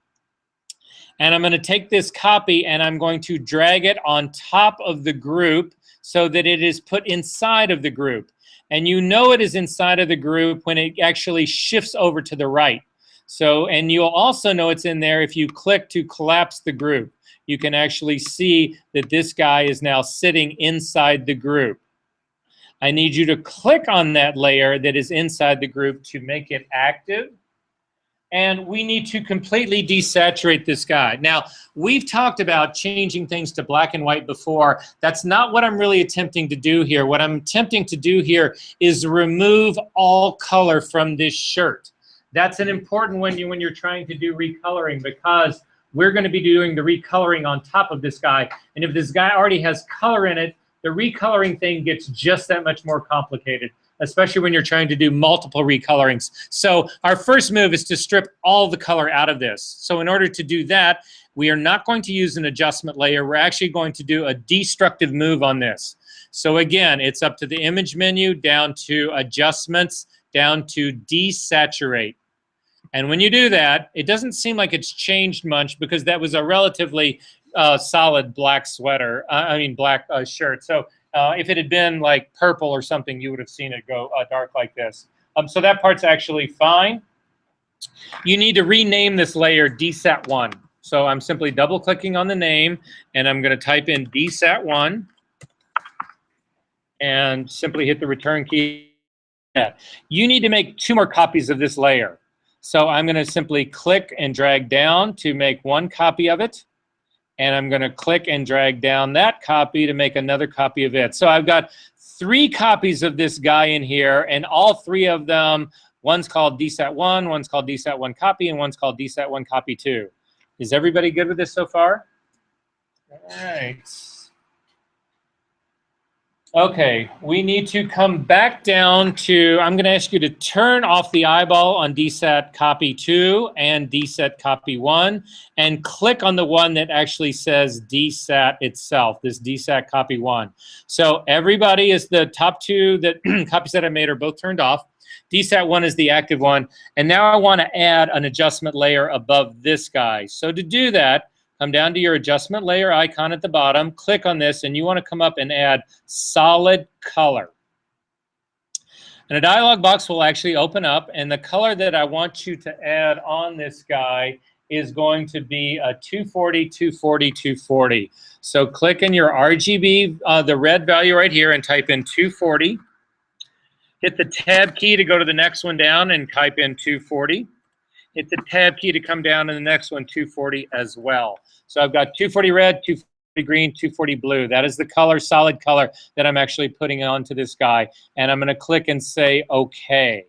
And I'm going to take this copy and I'm going to drag it on top of the group so that it is put inside of the group. And you know it is inside of the group when it actually shifts over to the right. So, and you'll also know it's in there if you click to collapse the group. You can actually see that this guy is now sitting inside the group. I need you to click on that layer that is inside the group to make it active. And we need to completely desaturate this guy. Now, we've talked about changing things to black and white before. That's not what I'm really attempting to do here. What I'm attempting to do here is remove all color from this shirt. That's an important one when you're trying to do recoloring, because we're going to be doing the recoloring on top of this guy. And if this guy already has color in it, the recoloring thing gets just that much more complicated, especially when you're trying to do multiple recolorings. So our first move is to strip all the color out of this. So in order to do that, we are not going to use an adjustment layer. We're actually going to do a destructive move on this. So again, it's up to the image menu, down to adjustments, down to desaturate. And when you do that, it doesn't seem like it's changed much because that was a relatively solid black sweater, black shirt. So if it had been like purple or something, you would have seen it go dark like this. So that part's actually fine. You need to rename this layer DSAT1. So I'm simply double clicking on the name and I'm going to type in DSAT1 and simply hit the return key. You need to make 2 more copies of this layer. So I'm going to simply click and drag down to make 1 copy of it. And I'm going to click and drag down that copy to make another copy of it. So I've got 3 copies of this guy in here, and all 3 of them, one's called DSAT1, one's called DSAT1 copy, and one's called DSAT1 copy 2. Is everybody good with this so far? All right. Okay, we need to come back down to, I'm going to ask you to turn off the eyeball on DSAT copy 2 and DSAT copy 1 and click on the one that actually says DSAT itself, this DSAT copy 1. So everybody, is the top 2 that copies that I made are both turned off. DSAT 1 is the active one. And now I want to add an adjustment layer above this guy. So to do that, come down to your adjustment layer icon at the bottom, click on this, and you want to come up and add solid color. And a dialog box will actually open up, and the color that I want you to add on this guy is going to be a 240, 240, 240. So click in your RGB, the red value right here, and type in 240. Hit the tab key to go to the next one down and type in 240. Hit the tab key to come down to the next one, 240 as well. So I've got 240 red, 240 green, 240 blue. That is the color, solid color, that I'm actually putting onto this guy. And I'm going to click and say OK.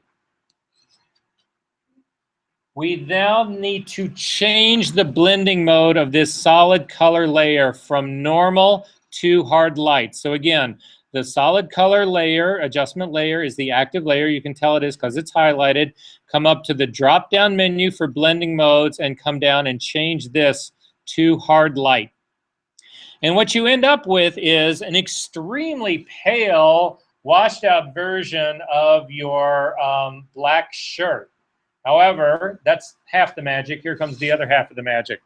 We now need to change the blending mode of this solid color layer from normal to hard light. So again, the solid color layer, adjustment layer, is the active layer. You can tell it is because it's highlighted. Come up to the drop-down menu for blending modes and come down and change this to hard light. And what you end up with is an extremely pale, washed-out version of your black shirt. However, that's half the magic. Here comes the other half of the magic.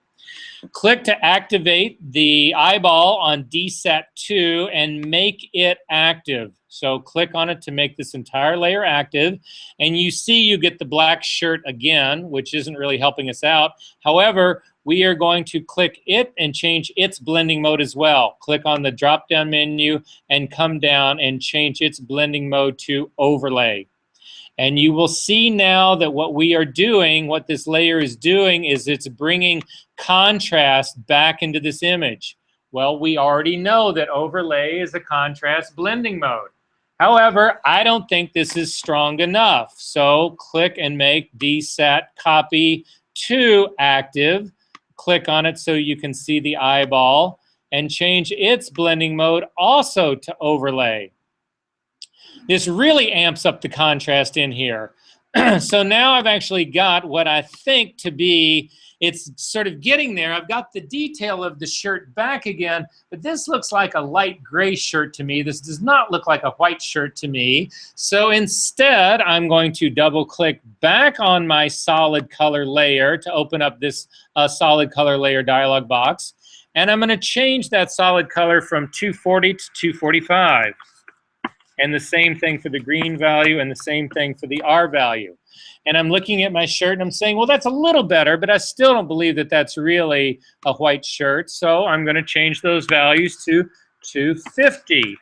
Click to activate the eyeball on DSAT2 and make it active. So click on it to make this entire layer active. And you see you get the black shirt again, which isn't really helping us out. However, we are going to click it and change its blending mode as well. Click on the drop-down menu and come down and change its blending mode to overlay. And you will see now that what we are doing, what this layer is doing, is it's bringing contrast back into this image. Well, we already know that overlay is a contrast blending mode. However, I don't think this is strong enough. So click and make DSAT copy 2 active. Click on it so you can see the eyeball and change its blending mode also to overlay. This really amps up the contrast in here. So now I've actually got what I think to be, it's sort of getting there. I've got the detail of the shirt back again, but this looks like a light gray shirt to me. This does not look like a white shirt to me. So instead, I'm going to double click back on my solid color layer to open up this solid color layer dialog box. And I'm going to change that solid color from 240 to 245. And the same thing for the green value and the same thing for the R value. And I'm looking at my shirt and I'm saying, well, that's a little better, but I still don't believe that that's really a white shirt. So I'm going to change those values to 250.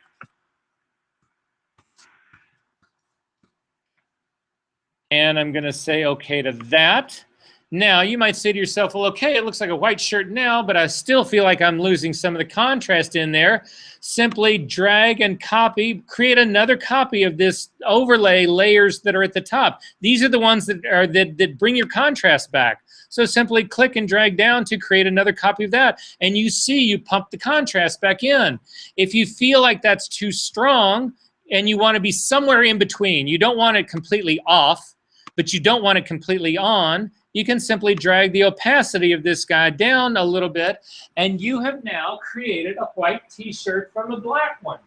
And I'm going to say okay to that. Now, you might say to yourself, well, okay, it looks like a white shirt now, but I still feel like I'm losing some of the contrast in there. Simply drag and copy, create another copy of this overlay layers that are at the top. These are the ones that bring your contrast back. So simply click and drag down to create another copy of that. And you see you pump the contrast back in. If you feel like that's too strong and you want to be somewhere in between, you don't want it completely off, but you don't want it completely on, you can simply drag the opacity of this guy down a little bit, and you have now created a white t-shirt from a black one.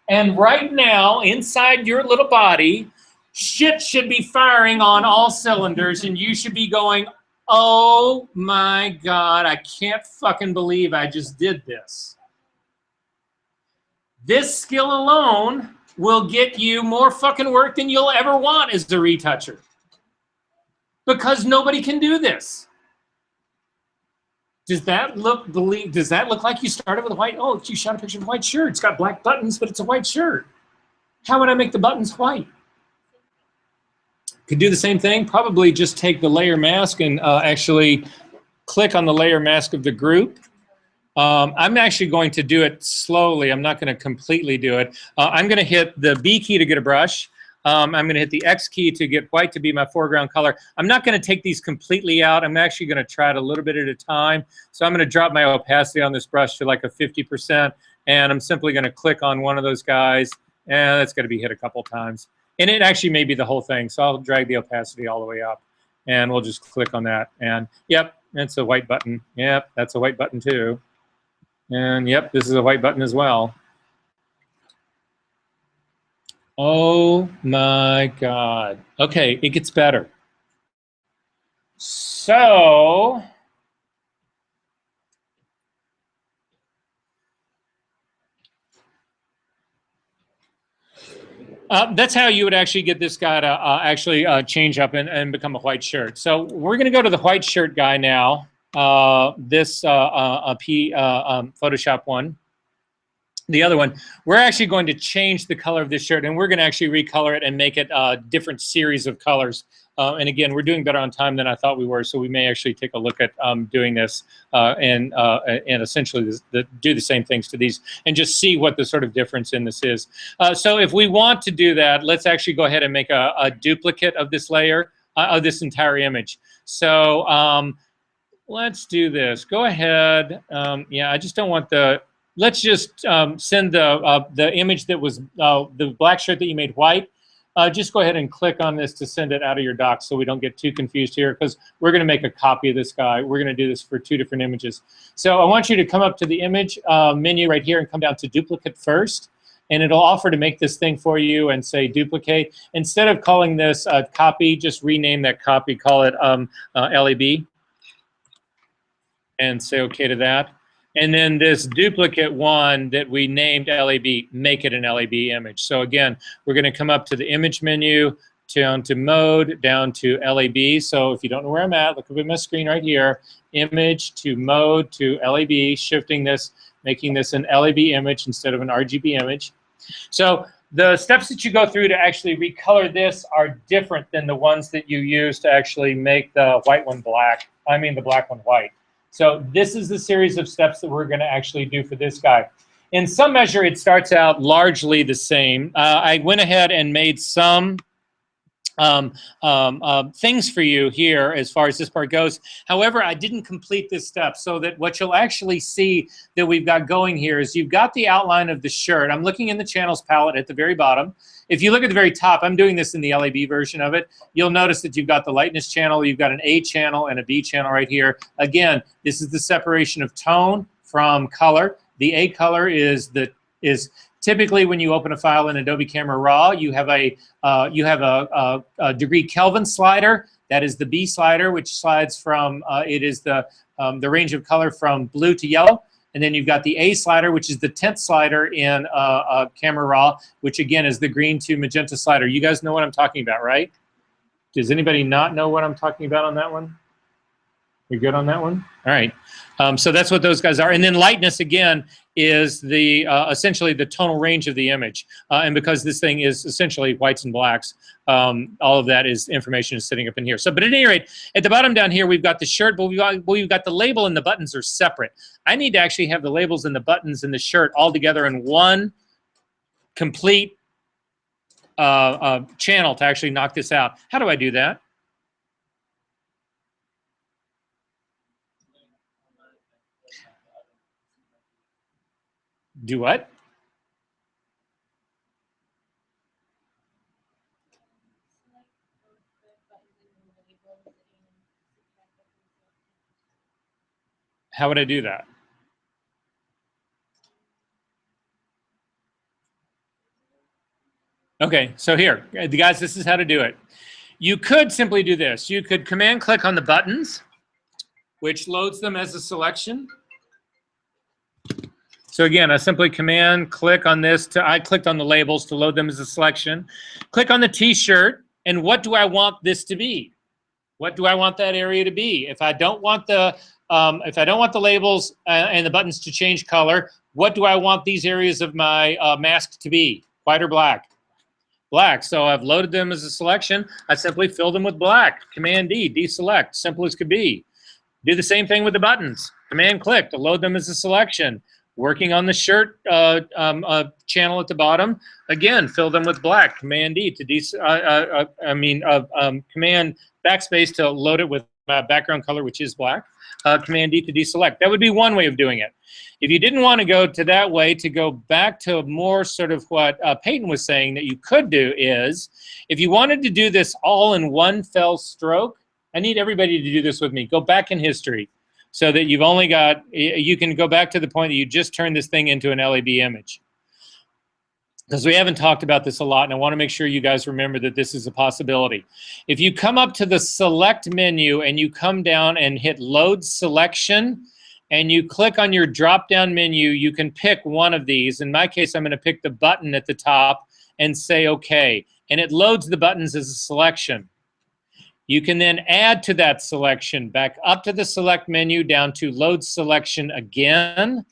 And right now, inside your little body, shit should be firing on all cylinders, and you should be going, oh my God, I can't fucking believe I just did this. This skill alone will get you more fucking work than you'll ever want as a retoucher. Because nobody can do this. Does that look like you started with a white? Oh, you shot a picture of a white shirt. It's got black buttons, but it's a white shirt. How would I make the buttons white? Could do the same thing. Probably just take the layer mask and actually click on the layer mask of the group. I'm actually going to do it slowly. I'm not going to completely do it. I'm going to hit the B key to get a brush. I'm going to hit the X key to get white to be my foreground color. I'm not going to take these completely out. I'm actually going to try it a little bit at a time. So I'm going to drop my opacity on this brush to like a 50%. And I'm simply going to click on one of those guys. And that's going to be hit a couple times. And it actually may be the whole thing. So I'll drag the opacity all the way up. And we'll just click on that. And yep, it's a white button. Yep, that's a white button too. And yep, this is a white button as well. Oh my God. Okay, it gets better. So that's how you would actually get this guy to actually change up and become a white shirt. So we're going to go to the white shirt guy now. This Photoshop one. The other one, we're actually going to change the color of this shirt, and we're going to actually recolor it and make it a different series of colors. And again, we're doing better on time than I thought we were, so we may actually take a look at doing this and essentially do the same things to these and just see what the sort of difference in this is. So if we want to do that, let's actually go ahead and make a duplicate of this layer, of this entire image. So let's do this. Go ahead. Yeah, I just don't want the... Let's just send the image that was the black shirt that you made white. Just go ahead and click on this to send it out of your doc so we don't get too confused here, because we're going to make a copy of this guy. We're going to do this for 2 different images. So I want you to come up to the image menu right here and come down to duplicate first. And it'll offer to make this thing for you and say duplicate. Instead of calling this copy, just rename that copy. Call it LAB. And say OK to that. And then this duplicate one that we named LAB, make it an LAB image. So again, we're going to come up to the image menu, down to mode, down to LAB. So if you don't know where I'm at, look up at my screen right here, image to mode to LAB, shifting this, making this an LAB image instead of an RGB image. So the steps that you go through to actually recolor this are different than the ones that you use to actually make the white one black. I mean the black one white. So this is the series of steps that we're going to actually do for this guy. In some measure, it starts out largely the same. I went ahead and made some things for you here as far as this part goes. However, I didn't complete this step, so that what you'll actually see that we've got going here is you've got the outline of the shirt. I'm looking in the channels palette at the very bottom. If you look at the very top, I'm doing this in the LAB version of it. You'll notice that you've got the lightness channel, you've got an A channel and a B channel right here. Again, this is the separation of tone from color. The A color is typically when you open a file in Adobe Camera Raw, you have a degree Kelvin slider. That is the B slider, which slides from it is the range of color from blue to yellow. And then you've got the A slider, which is the 10th slider in Camera Raw, which again is the green to magenta slider. You guys know what I'm talking about, right? Does anybody not know what I'm talking about on that one? You're good on that one? All right. So that's what those guys are. And then lightness, again, is the essentially the tonal range of the image. And because this thing is essentially whites and blacks, all of that is information is sitting up in here. So, but at any rate, at the bottom down here, we've got the shirt, but we've got the label and the buttons are separate. I need to actually have the labels and the buttons and the shirt all together in one complete channel to actually knock this out. How do I do that? Do what? How would I do that? Okay, so here, guys, this is how to do it. You could simply do this. You could command click on the buttons, which loads them as a selection. So again, I simply command click on this I clicked on the labels to load them as a selection. Click on the t-shirt, and what do I want this to be? What do I want that area to be? If I don't want the labels and the buttons to change color, what do I want these areas of my mask to be? White or black? Black. So I've loaded them as a selection. I simply fill them with black. Command D, deselect, simple as could be. Do the same thing with the buttons. Command click to load them as a selection. Working on the shirt channel at the bottom, again, fill them with black. Command D to command backspace to load it with background color, which is black. Command D to deselect. That would be one way of doing it. If you didn't want to go to that way, to go back to more sort of what Peyton was saying that you could do is, if you wanted to do this all in one fell stroke, I need everybody to do this with me. Go back in history, so that you've only got, you can go back to the point that you just turned this thing into an LAB image. Because we haven't talked about this a lot, and I want to make sure you guys remember that this is a possibility. If you come up to the select menu and you come down and hit load selection, and you click on your drop-down menu, you can pick one of these. In my case, I'm going to pick the button at the top and say OK. And it loads the buttons as a selection. You can then add to that selection, back up to the select menu, down to load selection again.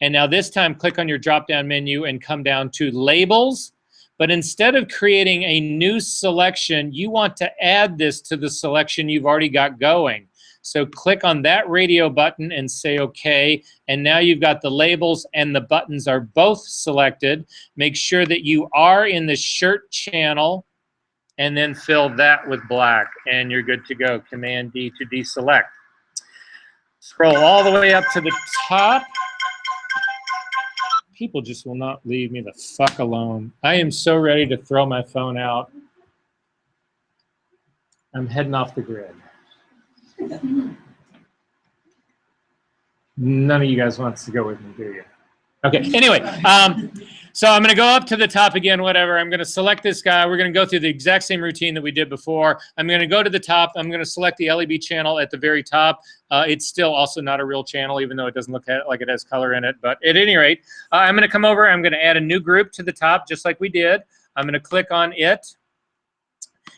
And now this time, click on your drop-down menu and come down to labels. But instead of creating a new selection, you want to add this to the selection you've already got going. So click on that radio button and say OK. And now you've got the labels and the buttons are both selected. Make sure that you are in the shirt channel, and then fill that with black, and you're good to go. Command D to deselect. Scroll all the way up to the top. People just will not leave me the fuck alone. I am so ready to throw my phone out. I'm heading off the grid. None of you guys wants to go with me, do you? Okay, anyway, so I'm going to go up to the top again, whatever. I'm going to select this guy. We're going to go through the exact same routine that we did before. I'm going to go to the top. I'm going to select the LAB channel at the very top. It's still also not a real channel, even though it doesn't look like it has color in it. But at any rate, I'm going to come over. I'm going to add a new group to the top, just like we did. I'm going to click on it.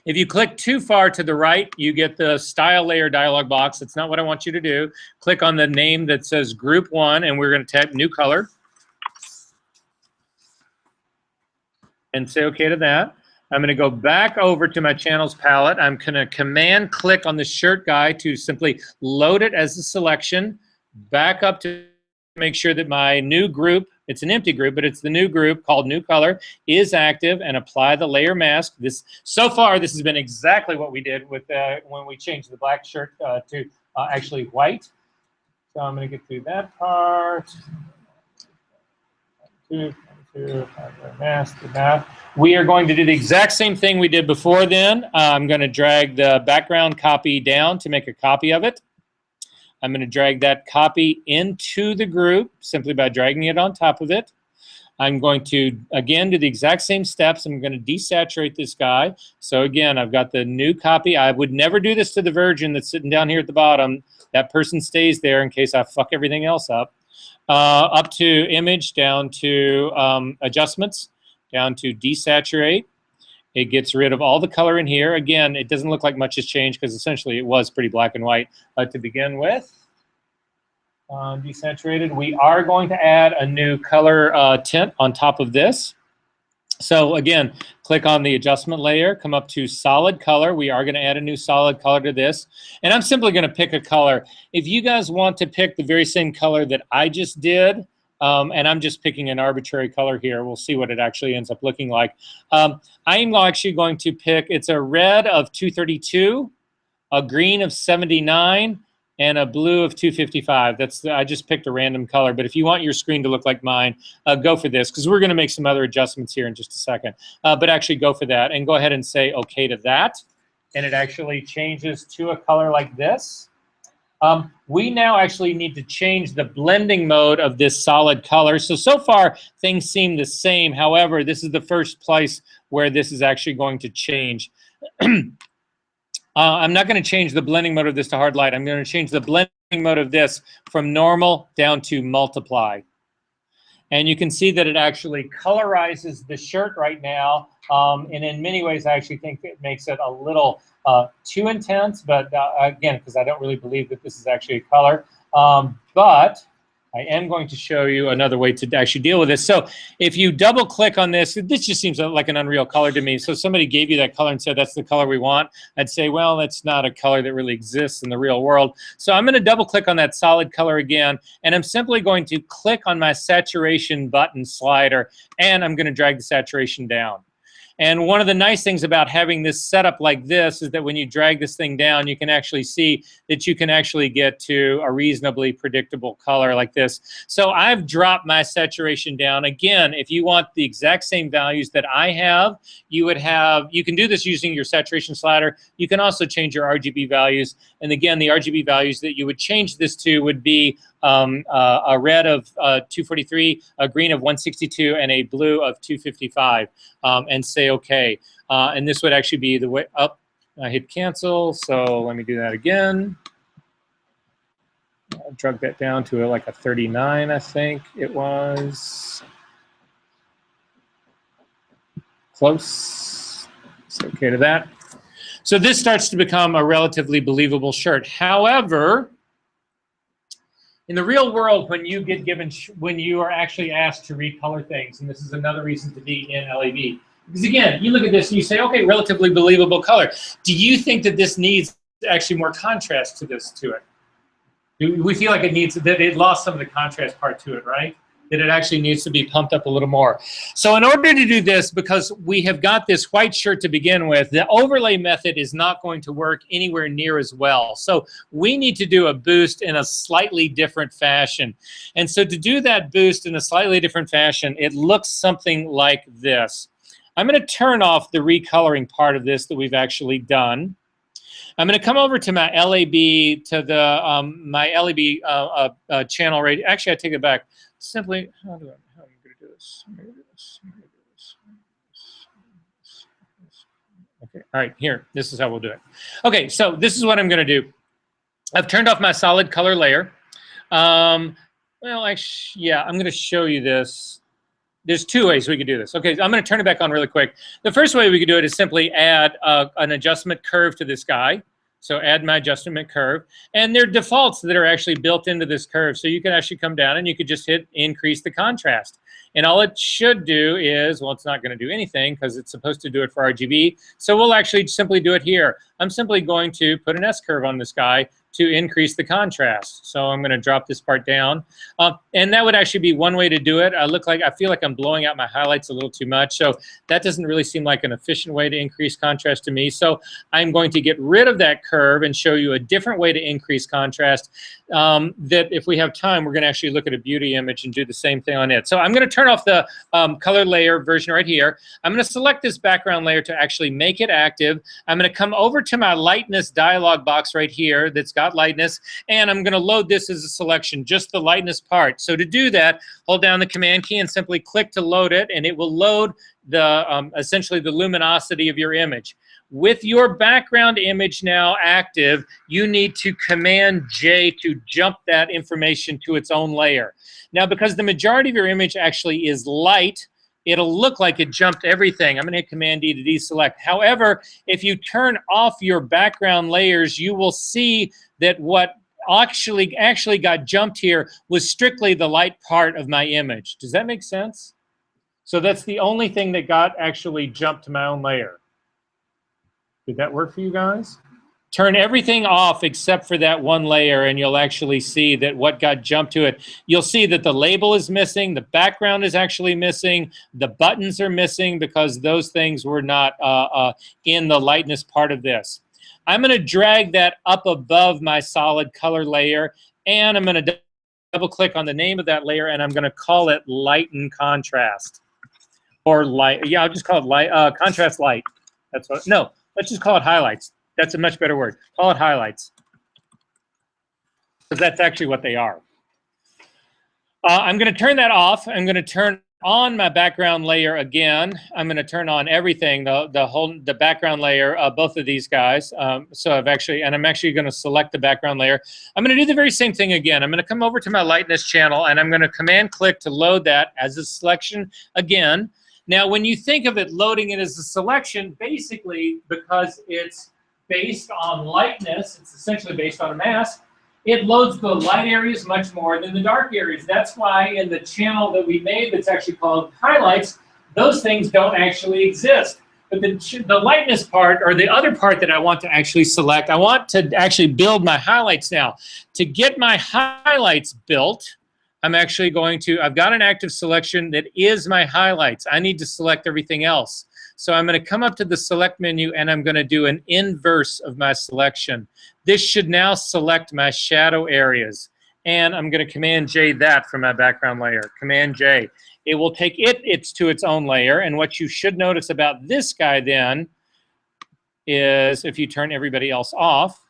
If you click too far to the right, you get the style layer dialog box. That's not what I want you to do. Click on the name that says group 1, and we're going to type new color. And say OK to that. I'm going to go back over to my channels palette. I'm going to command click on the shirt guy to simply load it as a selection. Back up to make sure that my new group It's an empty group, but it's the new group called new color is active, and apply the layer mask. This so far, this has been exactly what we did with when we changed the black shirt to actually white. So I'm going to get through that part. Mask the map. We are going to do the exact same thing we did before then. I'm going to drag the background copy down to make a copy of it. I'm going to drag that copy into the group simply by dragging it on top of it. I'm going to, again, do the exact same steps. I'm going to desaturate this guy. So again, I've got the new copy. I would never do this to the virgin that's sitting down here at the bottom. That person stays there in case I fuck everything else up. Up to image, down to adjustments, down to desaturate. It gets rid of all the color in here. Again, it doesn't look like much has changed because essentially it was pretty black and white to begin with. Desaturated. We are going to add a new color tint on top of this. So again, click on the adjustment layer, come up to solid color. We are going to add a new solid color to this. And I'm simply going to pick a color. If you guys want to pick the very same color that I just did, and I'm just picking an arbitrary color here, we'll see what it actually ends up looking like. I'm actually going to pick, it's a red of 232, a green of 79, and a blue of 255. I just picked a random color, but if you want your screen to look like mine, go for this, because we're going to make some other adjustments here in just a second. But actually go for that, and go ahead and say OK to that, and it actually changes to a color like this. We now actually need to change the blending mode of this solid color. So far, things seem the same. However, this is the first place where this is actually going to change. I'm not going to change the blending mode of this to hard light. I'm going to change the blending mode of this from normal down to multiply. And you can see that it actually colorizes the shirt right now. And in many ways, I actually think it makes it a little too intense. But again, because I don't really believe that this is actually a color. But I am going to show you another way to actually deal with this. So if you double click on this, this just seems like an unreal color to me. So somebody gave you that color and said, that's the color we want. I'd say, well, that's not a color that really exists in the real world. So I'm going to double click on that solid color again. And I'm simply going to click on my saturation button slider. And I'm going to drag the saturation down. And one of the nice things about having this setup like this is that when you drag this thing down, you can actually see that you can actually get to a reasonably predictable color like this. So I've dropped my saturation down. Again, if you want the exact same values that I have, you can do this using your saturation slider. You can also change your RGB values. And again, the RGB values that you would change this to would be a red of 243, a green of 162, and a blue of 255, and say OK. And this would actually be the way up. I hit cancel, so let me do that again. I drug that down to like a 39, I think it was. Close. Say OK to that. So this starts to become a relatively believable shirt. However, in the real world, when you are actually asked to recolor things, and this is another reason to be in LAB, because again, you look at this and you say, okay, relatively believable color. Do you think that this needs actually more contrast to it? Do we feel like it lost some of the contrast part to it, right? That it actually needs to be pumped up a little more. So in order to do this, because we have got this white shirt to begin with, the overlay method is not going to work anywhere near as well. So we need to do a boost in a slightly different fashion. And so to do that boost in a slightly different fashion, it looks something like this. I'm going to turn off the recoloring part of this that we've actually done. I'm going to come over to my LAB, to the my LAB channel rate. Actually, I take it back. Simply, how am I going to do this? Okay, all right, here. This is how we'll do it. Okay, so this is what I'm going to do. I've turned off my solid color layer. Well, actually, yeah, I'm going to show you this. There's two ways we could do this. Okay, I'm going to turn it back on really quick. The first way we could do it is simply add an adjustment curve to this guy. So add my adjustment curve. And there are defaults that are actually built into this curve. So you can actually come down and you could just hit increase the contrast. And all it should do is, well, it's not going to do anything because it's supposed to do it for RGB. So we'll actually simply do it here. I'm simply going to put an S curve on this guy to increase the contrast. So I'm going to drop this part down. And that would actually be one way to do it. I feel like I'm blowing out my highlights a little too much. So that doesn't really seem like an efficient way to increase contrast to me. So I'm going to get rid of that curve and show you a different way to increase contrast. That if we have time, we're going to actually look at a beauty image and do the same thing on it. So I'm going to turn off the color layer version right here. I'm going to select this background layer to actually make it active. I'm going to come over to my lightness dialog box right here that's got lightness, and I'm going to load this as a selection, just the lightness part. So to do that, hold down the command key and simply click to load it, and it will load the essentially the luminosity of your image. With your background image now active, you need to Command J to jump that information to its own layer. Now, because the majority of your image actually is light, it'll look like it jumped everything. I'm going to hit Command D to deselect. However, if you turn off your background layers, you will see that what actually got jumped here was strictly the light part of my image. Does that make sense? So that's the only thing that got actually jumped to my own layer. Did that work for you guys? Turn everything off except for that one layer, and you'll actually see that what got jumped to it. You'll see that the label is missing, the background is actually missing, the buttons are missing because those things were not in the lightness part of this. I'm going to drag that up above my solid color layer, and I'm going to double click on the name of that layer, and I'm going to call it Lighten Contrast. Or light, yeah, I'll just call it light, contrast light. That's what, no. Let's just call it highlights. That's a much better word. Call it highlights. Because that's actually what they are. I'm going to turn that off. I'm going to turn on my background layer again. I'm going to turn on everything, the background layer, both of these guys. I'm actually going to select the background layer. I'm going to do the very same thing again. I'm going to come over to my lightness channel, and I'm going to Command click to load that as a selection again. Now, when you think of it loading it as a selection, basically, because it's based on lightness, it's essentially based on a mask, it loads the light areas much more than the dark areas. That's why in the channel that we made that's actually called highlights, those things don't actually exist. But the lightness part, or the other part that I want to actually select, I want to actually build my highlights now. To get my highlights built, I'm actually going to, I've got an active selection that is my highlights. I need to select everything else. So I'm going to come up to the select menu, and I'm going to do an inverse of my selection. This should now select my shadow areas. And I'm going to Command J that from my background layer. Command J. It will take it to its own layer. And what you should notice about this guy then is if you turn everybody else off,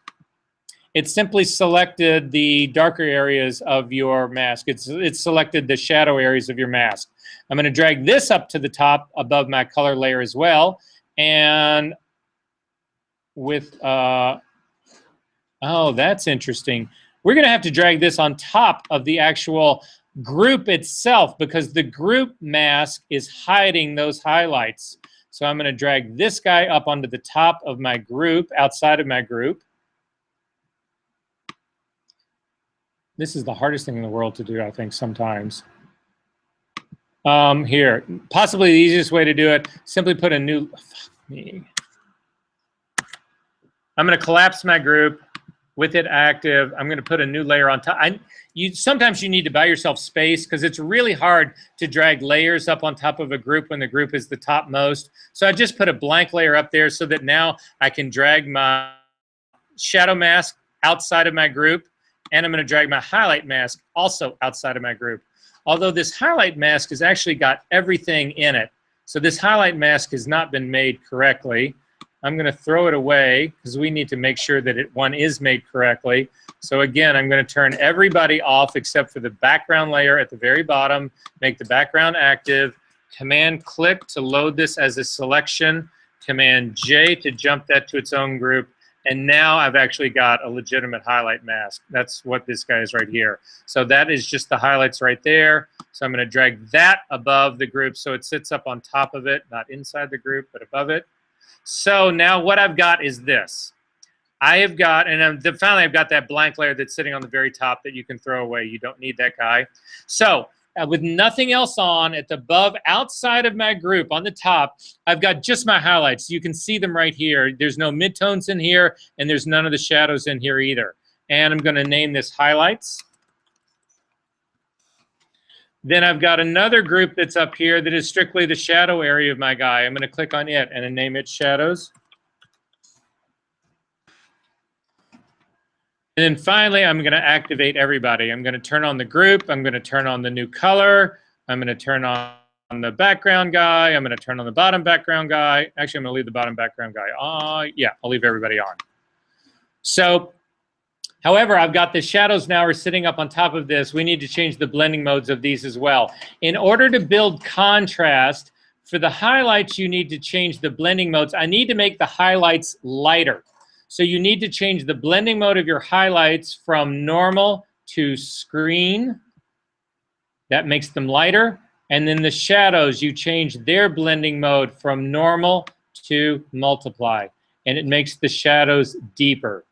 it simply selected the darker areas of your mask. It's selected the shadow areas of your mask. I'm going to drag this up to the top above my color layer as well. And with, oh, that's interesting. We're going to have to drag this on top of the actual group itself because the group mask is hiding those highlights. So I'm going to drag this guy up onto the top of my group, outside of my group. This is the hardest thing in the world to do, I think, sometimes. Here, possibly the easiest way to do it, simply put a new, I'm going to collapse my group with it active. I'm going to put a new layer on top. Sometimes you need to buy yourself space because it's really hard to drag layers up on top of a group when the group is the topmost. So I just put a blank layer up there so that now I can drag my shadow mask outside of my group. And I'm going to drag my highlight mask also outside of my group. Although this highlight mask has actually got everything in it. So this highlight mask has not been made correctly. I'm going to throw it away because we need to make sure that one is made correctly. So again, I'm going to turn everybody off except for the background layer at the very bottom, make the background active, Command click to load this as a selection, Command J to jump that to its own group. And now I've actually got a legitimate highlight mask. That's what this guy is right here. So that is just the highlights right there. So I'm going to drag that above the group so it sits up on top of it, not inside the group, but above it. So now what I've got is this. I have got, and finally I've got that blank layer that's sitting on the very top that you can throw away. You don't need that guy. So with nothing else on at the above, outside of my group on the top, I've got just my highlights. You can see them right here. There's no midtones in here, and there's none of the shadows in here either. and I'm going to name this highlights. Then I've got another group that's up here that is strictly the shadow area of my guy. I'm going to click on it and then name it shadows. And then finally, I'm going to activate everybody. I'm going to turn on the group. I'm going to turn on the new color. I'm going to turn on the background guy. I'm going to turn on the bottom background guy. Actually, I'm going to leave the bottom background guy. Yeah, I'll leave everybody on. So, however, I've got the shadows now are sitting up on top of this. We need to change the blending modes of these as well. In order to build contrast, for the highlights, you need to change the blending modes. I need to make the highlights lighter. So you need to change the blending mode of your highlights from normal to screen. That makes them lighter. And then the shadows, you change their blending mode from normal to multiply. And it makes the shadows deeper.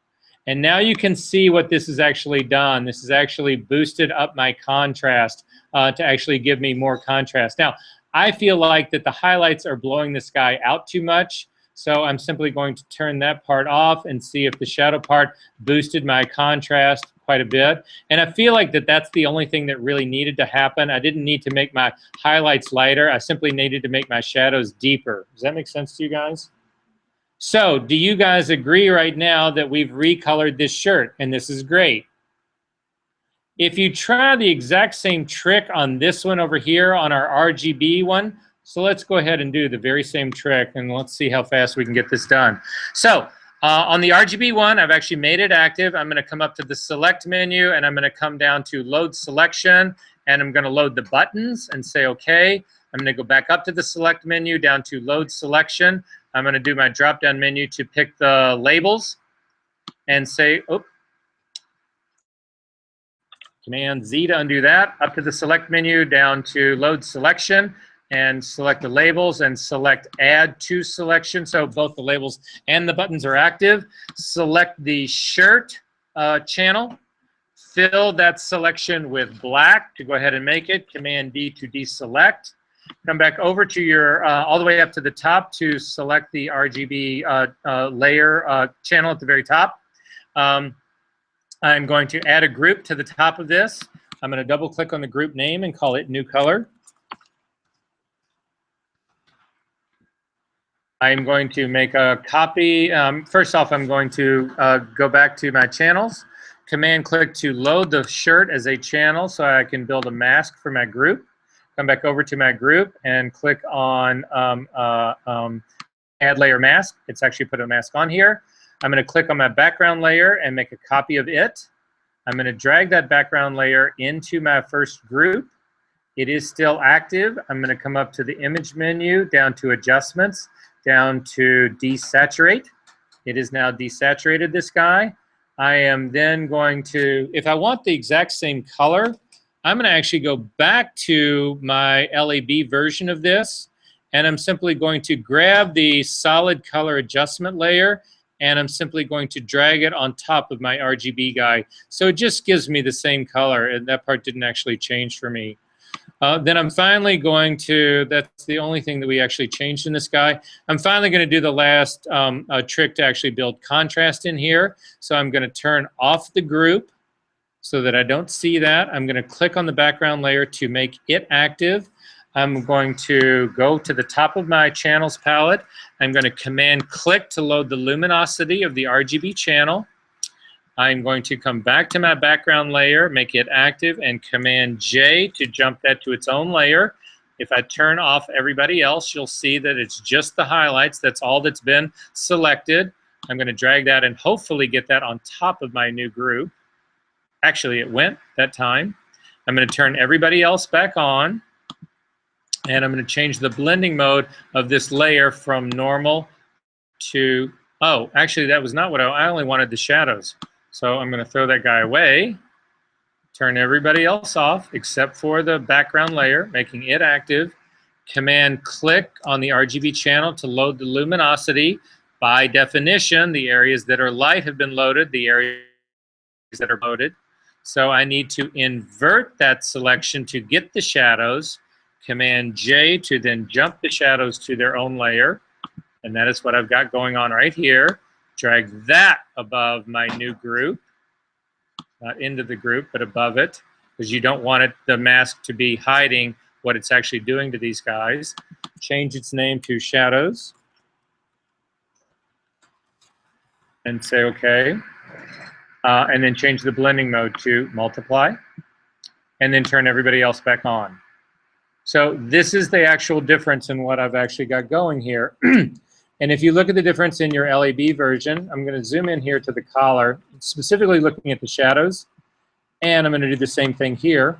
And now you can see what this has actually done. This has actually boosted up my contrast to actually give me more contrast. Now, I feel like that the highlights are blowing this guy out too much. So I'm simply going to turn that part off and see if the shadow part boosted my contrast quite a bit. And I feel like that that's the only thing that really needed to happen. I didn't need to make my highlights lighter. I simply needed to make my shadows deeper. Does that make sense to you guys? So do you guys agree right now that we've recolored this shirt? And this is great. If you try the exact same trick on this one over here on our RGB one, so let's go ahead and do the very same trick, and let's see how fast we can get this done. So on the RGB one, I've actually made it active. I'm going to come up to the select menu, and I'm going to come down to load selection, and I'm going to load the buttons and say OK. I'm going to go back up to the select menu, down to load selection. I'm going to do my drop-down menu to pick the labels and say, oh, Command Z to undo that. Up to the select menu, down to load selection, and select the labels and select add to selection. So both the labels and the buttons are active. Select the shirt channel. Fill that selection with black to go ahead and make it. Command D to deselect. Come back over to your, all the way up to the top to select the RGB layer channel at the very top. I'm going to add a group to the top of this. I'm going to double click on the group name and call it new color. I'm going to make a copy. First off, I'm going to go back to my channels. Command click to load the shirt as a channel so I can build a mask for my group. Come back over to my group and click on add layer mask. It's actually put a mask on here. I'm going to click on my background layer and make a copy of it. I'm going to drag that background layer into my first group. It is still active. I'm going to come up to the image menu, down to adjustments, down to desaturate. It is now desaturated, this guy. I am then going to, if I want the exact same color, I'm going to actually go back to my LAB version of this, and I'm simply going to grab the solid color adjustment layer, and I'm simply going to drag it on top of my RGB guy. So it just gives me the same color, and that part didn't actually change for me. Then I'm finally going to, that's the only thing that we actually changed in this guy. I'm finally going to do the last trick to actually build contrast in here. So I'm going to turn off the group so that I don't see that. I'm going to click on the background layer to make it active. I'm going to go to the top of my channels palette. I'm going to command click to load the luminosity of the RGB channel. I'm going to come back to my background layer, make it active, and Command J to jump that to its own layer. If I turn off everybody else, you'll see that it's just the highlights. That's all that's been selected. I'm going to drag that and hopefully get that on top of my new group. Actually, it went that time. I'm going to turn everybody else back on, and I'm going to change the blending mode of this layer from normal to, oh, actually, that was not what I only wanted the shadows. So I'm going to throw that guy away, turn everybody else off except for the background layer, making it active. Command click on the RGB channel to load the luminosity. By definition, the areas that are light have been loaded, the areas that are loaded. So I need to invert that selection to get the shadows. Command J to then jump the shadows to their own layer. And that is what I've got going on right here. Drag that above my new group. not into the group, but above it, because you don't want it, the mask to be hiding what it's actually doing to these guys. Change its name to shadows and say okay. And then change the blending mode to multiply, and then turn everybody else back on. So this is the actual difference in what I've actually got going here. And if you look at the difference in your LAB version, I'm going to zoom in here to the collar, specifically looking at the shadows, and I'm going to do the same thing here.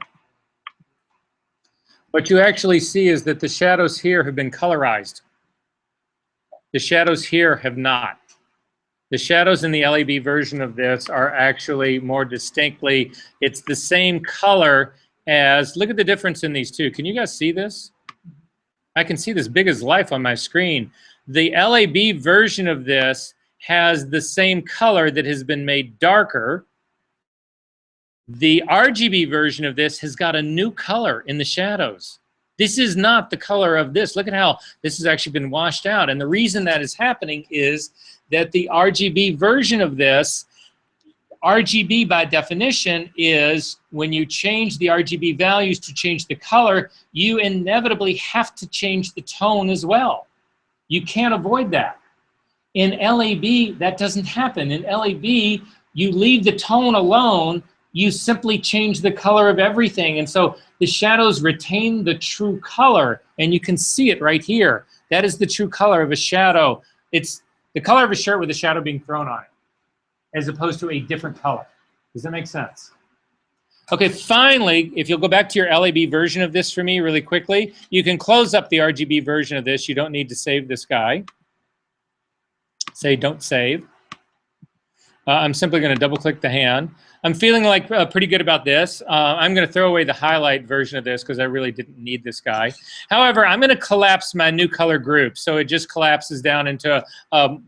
What you actually see is that the shadows here have been colorized. The shadows here have not. The shadows in the LAB version of this are actually more distinctly, it's the same color as, look at the difference in these two. Can you guys see this? I can see this big as life on my screen. The LAB version of this has the same color that has been made darker. The RGB version of this has got a new color in the shadows. This is not the color of this. Look at how this has actually been washed out. And the reason that is happening is that the RGB version of this, RGB by definition is when you change the RGB values to change the color, you inevitably have to change the tone as well. You can't avoid that. In LAB, that doesn't happen. In LAB, you leave the tone alone, you simply change the color of everything. And so the shadows retain the true color, and you can see it right here. That is the true color of a shadow. It's the color of a shirt with a shadow being thrown on it, as opposed to a different color. Does that make sense? Okay, finally, if you'll go back to your LAB version of this for me really quickly, you can close up the RGB version of this. You don't need to save this guy. Say don't save. I'm simply going to double click the hand. I'm feeling like pretty good about this. I'm going to throw away the highlight version of this because I really didn't need this guy. However, I'm going to collapse my new color group. So it just collapses down into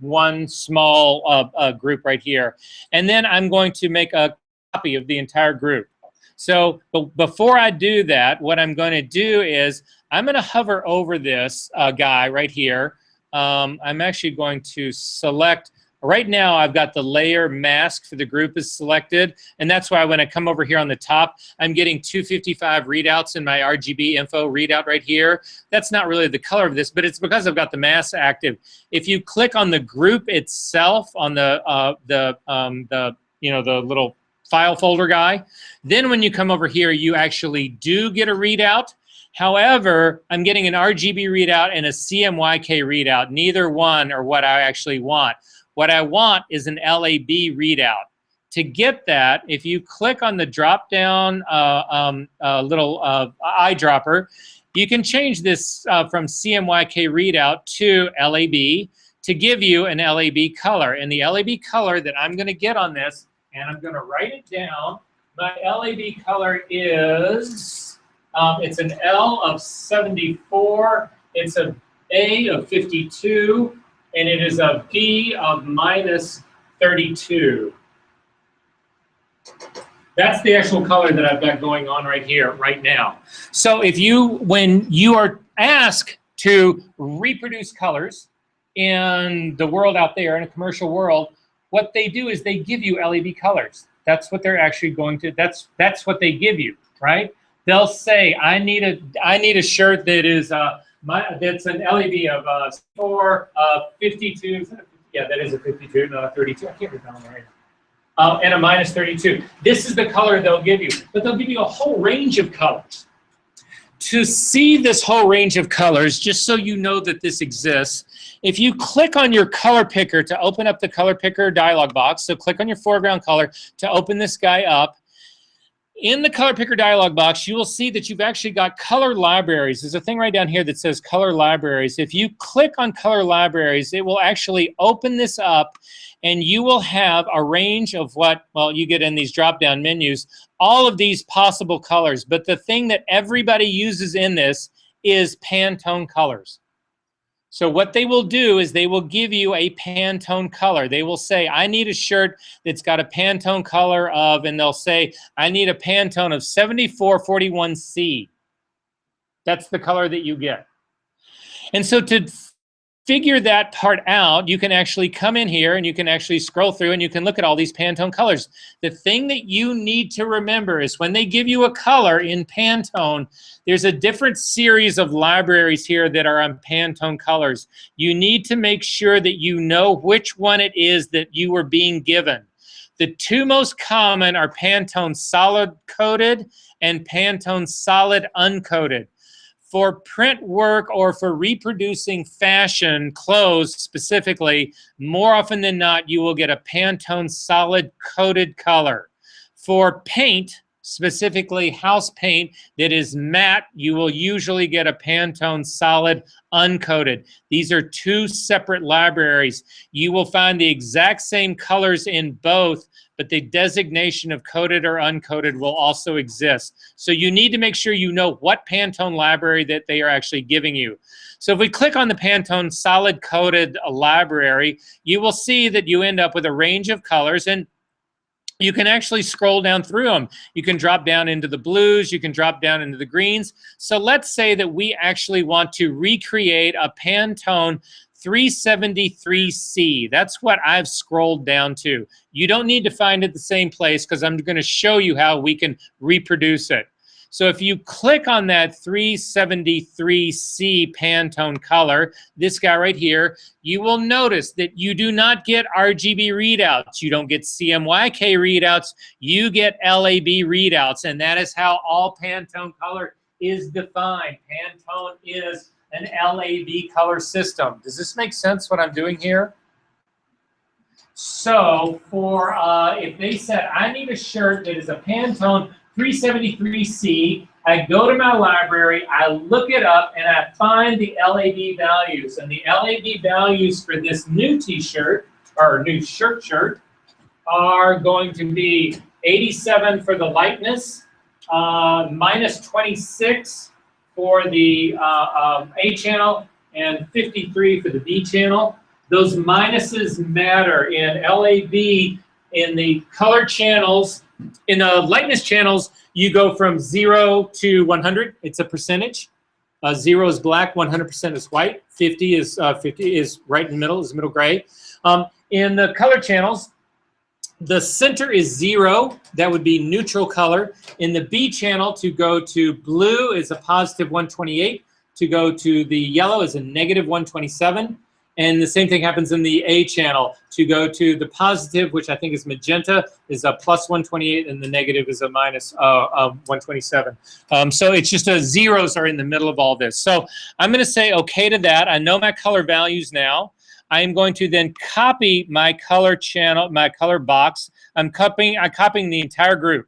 one small group right here. And then I'm going to make a copy of the entire group. So before I do that, what I'm going to do is I'm going to hover over this guy right here. I'm actually going to select. Right now, I've got the layer mask for the group is selected, and that's why when I come over here on the top, I'm getting 255 readouts in my RGB info readout right here. That's not really the color of this, but it's because I've got the mask active. If you click on the group itself on the little file folder guy, then when you come over here, you actually do get a readout. However, I'm getting an RGB readout and a CMYK readout. Neither one are what I actually want. What I want is an LAB readout. To get that, if you click on the drop-down little eyedropper, you can change this from CMYK readout to LAB to give you an LAB color. And the LAB color that I'm going to get on this, and I'm going to write it down, my LAB color is, it's an L of 74, it's an A of 52, and it is a B of minus 32. That's the actual color that I've got going on right here, right now. So if you, when you are asked to reproduce colors in the world out there, in a commercial world, what they do is they give you LAB colors. That's what they're actually going to, that's what they give you, right? They'll say, I need a shirt that is, that's an LAB of 4, 52, yeah, that is a 52, not a 32. I can't remember right now. And a minus 32. This is the color they'll give you, but they'll give you a whole range of colors. To see this whole range of colors, just so you know that this exists, if you click on your color picker to open up the color picker dialog box, so click on your foreground color to open this guy up, in the color picker dialog box, you will see that you've actually got color libraries. There's a thing right down here that says color libraries. If you click on color libraries, it will actually open this up, and you will have a range of what, well, you get in these drop-down menus, all of these possible colors. But the thing that everybody uses in this is Pantone colors. So what they will do is they will give you a Pantone color. They will say, I need a shirt that's got a Pantone color of, and they'll say, I need a Pantone of 7441C. That's the color that you get. And so to figure that part out, you can actually come in here and you can actually scroll through and you can look at all these Pantone colors. The thing that you need to remember is when they give you a color in Pantone, there's a different series of libraries here that are on Pantone colors. You need to make sure that you know which one it is that you were being given. The two most common are Pantone Solid Coated and Pantone Solid Uncoated. For print work or for reproducing fashion, clothes specifically, more often than not, you will get a Pantone Solid Coated color. For paint, specifically house paint that is matte, you will usually get a Pantone Solid Uncoated. These are two separate libraries. You will find the exact same colors in both, but the designation of coated or uncoated will also exist. So you need to make sure you know what Pantone library that they are actually giving you. So if we click on the Pantone Solid Coated library, you will see that you end up with a range of colors, and you can actually scroll down through them. You can drop down into the blues, you can drop down into the greens. So let's say that we actually want to recreate a Pantone 373C. That's what I've scrolled down to. You don't need to find it the same place because I'm going to show you how we can reproduce it. So if you click on that 373C Pantone color, this guy right here, you will notice that you do not get RGB readouts. You don't get CMYK readouts. You get LAB readouts, and that is how all Pantone color is defined. Pantone is an LAB color system. Does this make sense what I'm doing here? So for if they said I need a shirt that is a Pantone 373C, I go to my library, I look it up, and I find the LAB values. And the LAB values for this new t-shirt, or new shirt, are going to be 87 for the lightness, minus 26 for the A channel, and 53 for the B channel. Those minuses matter in LAB. In the color channels, in the lightness channels, you go from 0 to 100. It's a percentage. 0 is black, 100% is white. 50 is right in the middle, is middle gray. In the color channels, the center is 0. That would be neutral color. In the B channel, to go to blue is a positive 128. To go to the yellow is a negative 127. And the same thing happens in the A channel. To go to the positive, which I think is magenta, is a plus 128, and the negative is a minus 127. So it's just zeros are in the middle of all this. So I'm going to say okay to that. I know my color values now. I am going to then copy my color channel, my color box. I'm copying the entire group.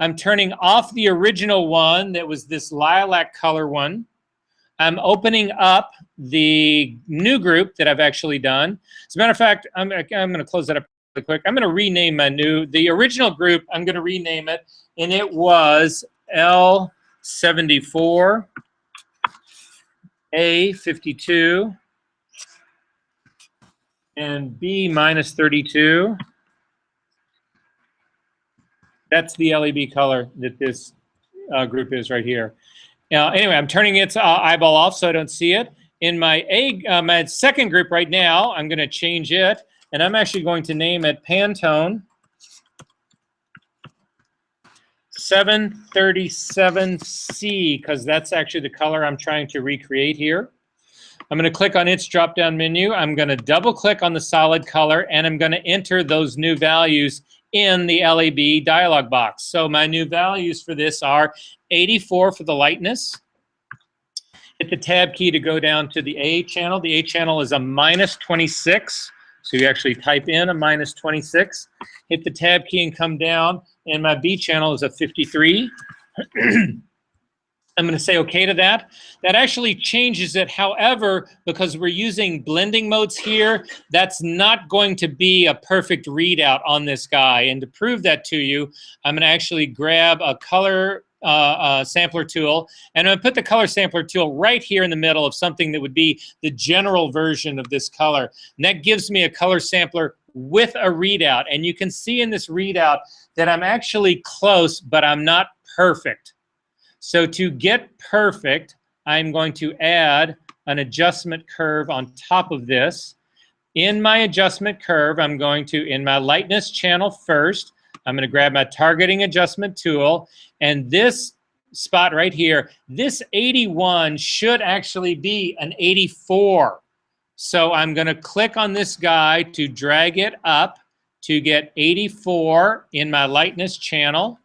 I'm turning off the original one that was this lilac color one. I'm opening up the new group that I've actually done. As a matter of fact, I'm going to close that up really quick. I'm going to rename the original group, I'm going to rename it, and it was L74, A52, and B minus 32. That's the LAB color that this group is right here. Anyway, I'm turning its eyeball off so I don't see it. In my my second group right now, I'm going to change it, and I'm actually going to name it Pantone 737C, because that's actually the color I'm trying to recreate here. I'm going to click on its drop-down menu. I'm going to double-click on the solid color, and I'm going to enter those new values in the LAB dialog box. So my new values for this are 84 for the lightness. Hit the tab key to go down to the A channel. The A channel is a minus 26. So you actually type in a minus 26. Hit the tab key and come down. And my B channel is a 53. I'm going to say okay to that. That actually changes it. However, because we're using blending modes here, that's not going to be a perfect readout on this guy. And to prove that to you, I'm going to actually grab a color sampler tool, and I'm going to put the color sampler tool right here in the middle of something that would be the general version of this color. And that gives me a color sampler with a readout. And you can see in this readout that I'm actually close, but I'm not perfect. So to get perfect, I'm going to add an adjustment curve on top of this. In my adjustment curve, I'm going to, in my lightness channel first, I'm going to grab my targeting adjustment tool, and this spot right here, this 81 should actually be an 84. So I'm going to click on this guy to drag it up to get 84 in my lightness channel.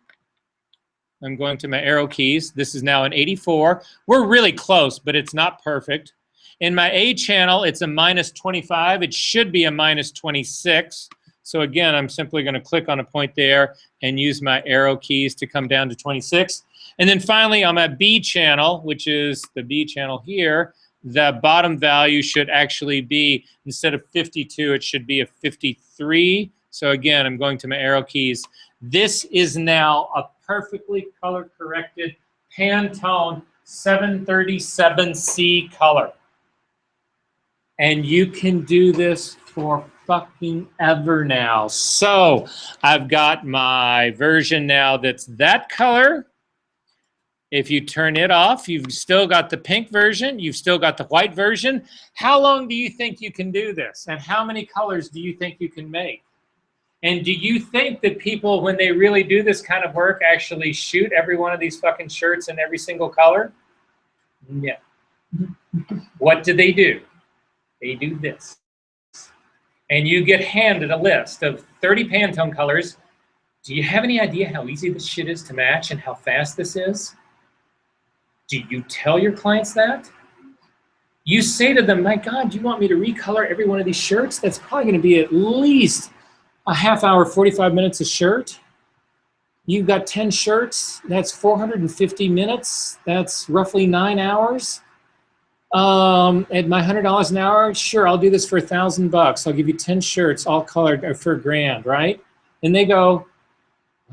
I'm going to my arrow keys. This is now an 84. We're really close, but it's not perfect. In my A channel, it's a minus 25. It should be a minus 26. So again, I'm simply going to click on a point there and use my arrow keys to come down to 26. And then finally, on my B channel, which is the B channel here, the bottom value should actually be, instead of 52, it should be a 53. So again, I'm going to my arrow keys. This is now a perfectly color-corrected Pantone 737C color. And you can do this for fucking ever now. So I've got my version now that's that color. If you turn it off, you've still got the pink version. You've still got the white version. How long do you think you can do this? And how many colors do you think you can make? And do you think that people, when they really do this kind of work, actually shoot every one of these fucking shirts in every single color? Yeah. What do? They do this. And you get handed a list of 30 Pantone colors. Do you have any idea how easy this shit is to match and how fast this is? Do you tell your clients that? You say to them, my God, do you want me to recolor every one of these shirts? That's probably going to be at least a half hour, 45 minutes a shirt. You've got 10 shirts. That's 450 minutes. That's roughly 9 hours. At my $100 an hour, sure, I'll do this for $1,000. I'll give you 10 shirts, all colored for $1,000, right? And they go,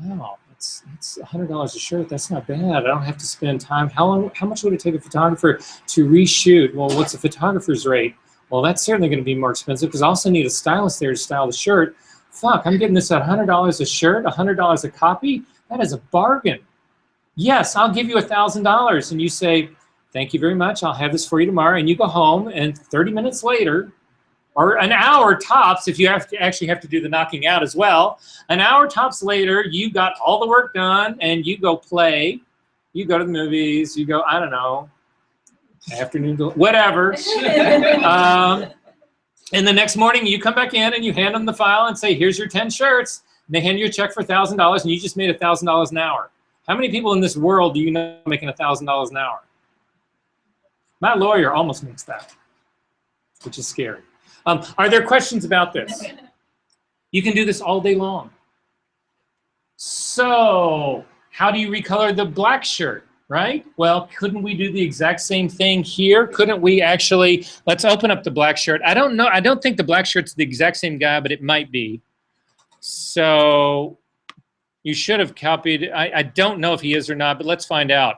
wow, it's $100 a shirt. That's not bad. I don't have to spend time. How much would it take a photographer to reshoot? Well, what's a photographer's rate? Well, that's certainly going to be more expensive because I also need a stylist there to style the shirt. Fuck, I'm getting this at $100 a shirt, $100 a copy. That is a bargain. Yes, I'll give you $1,000. And you say, thank you very much. I'll have this for you tomorrow. And you go home, and 30 minutes later, or an hour tops, if you actually have to do the knocking out as well, an hour tops later, you got all the work done, and you go play. You go to the movies. You go, I don't know, afternoon, whatever. And the next morning, you come back in and you hand them the file and say, here's your 10 shirts. And they hand you a check for $1,000, and you just made $1,000 an hour. How many people in this world do you know making $1,000 an hour? My lawyer almost makes that, which is scary. Are there questions about this? You can do this all day long. So how do you recolor the black shirt? Right? Well, couldn't we do the exact same thing here? Couldn't we actually, let's open up the black shirt. I don't know. I don't think the black shirt's the exact same guy, but it might be. So you should have copied. I don't know if he is or not, but let's find out.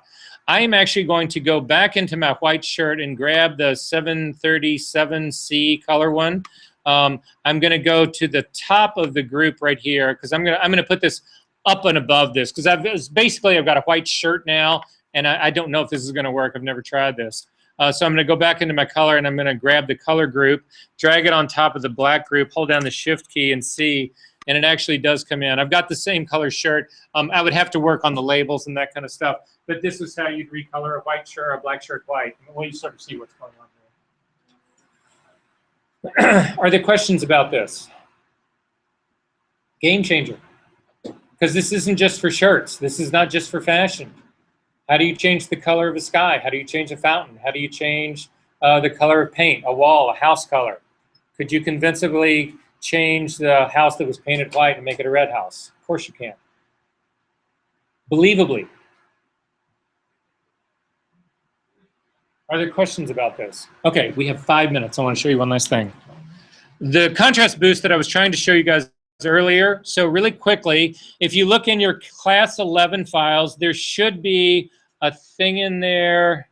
I am actually going to go back into my white shirt and grab the 737C color one. I'm going to go to the top of the group right here because I'm going to put this up and above this because I've got a white shirt now. And I don't know if this is going to work. I've never tried this. So I'm going to go back into my color, and I'm going to grab the color group, drag it on top of the black group, hold down the Shift key, and see. And it actually does come in. I've got the same color shirt. I would have to work on the labels and that kind of stuff. But this is how you'd recolor a white shirt, a black shirt white. Well, you sort of see what's going on here. Are there questions about this? Game changer. Because this isn't just for shirts. This is not just for fashion. How do you change the color of a sky? How do you change a fountain? How do you change the color of paint, a wall, a house color? Could you convincingly change the house that was painted white and make it a red house? Of course you can. Believably. Are there questions about this? Okay, we have 5 minutes. I want to show you one last thing. The contrast boost that I was trying to show you guys earlier. So really quickly, if you look in your class 11 files, there should be a thing in there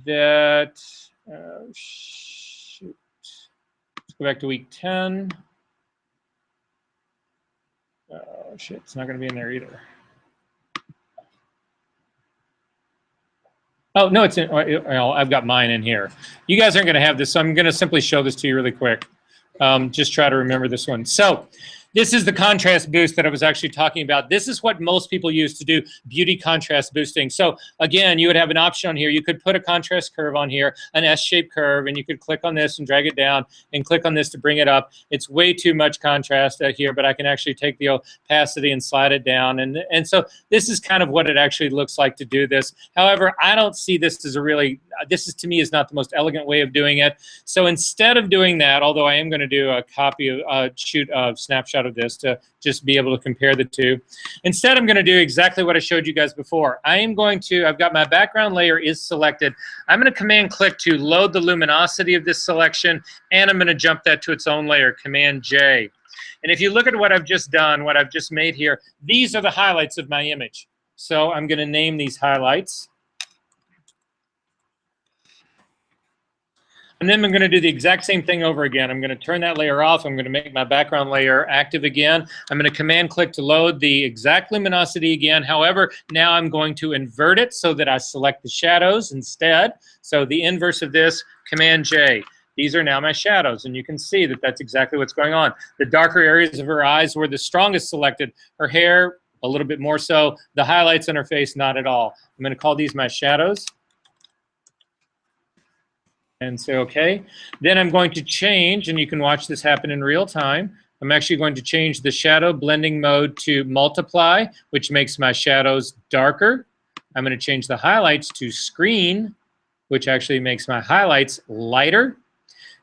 that, shoot. Let's go back to week 10. Oh shit, it's not going to be in there either. Oh, no, it's in, well, I've got mine in here. You guys aren't going to have this, so I'm going to simply show this to you really quick. Just try to remember this one. So this is the contrast boost that I was actually talking about. This is what most people use to do beauty contrast boosting. So again, you would have an option on here. You could put a contrast curve on here, an S-shaped curve, and you could click on this and drag it down and click on this to bring it up. It's way too much contrast here, but I can actually take the opacity and slide it down. And so this is kind of what it actually looks like to do this. However, I don't see this as a really, this is to me is not the most elegant way of doing it. So instead of doing that, although I am going to do a copy of, shoot a snapshot of this to just be able to compare the two. Instead, I'm going to do exactly what I showed you guys before. I am going to, I've got my background layer is selected. I'm going to command click to load the luminosity of this selection, and I'm going to jump that to its own layer, command J. And if you look at what I've just done, what I've just made here, these are the highlights of my image. So I'm going to name these highlights. And then I'm going to do the exact same thing over again. I'm going to turn that layer off. I'm going to make my background layer active again. I'm going to command click to load the exact luminosity again. However, now I'm going to invert it so that I select the shadows instead. So the inverse of this, command J. These are now my shadows, and you can see that that's exactly what's going on. The darker areas of her eyes were the strongest selected. Her hair, a little bit more so. The highlights on her face, not at all. I'm going to call these my shadows. And say okay. Then I'm going to change, and you can watch this happen in real time. I'm actually going to change the shadow blending mode to multiply, which makes my shadows darker. I'm going to change the highlights to screen, which actually makes my highlights lighter.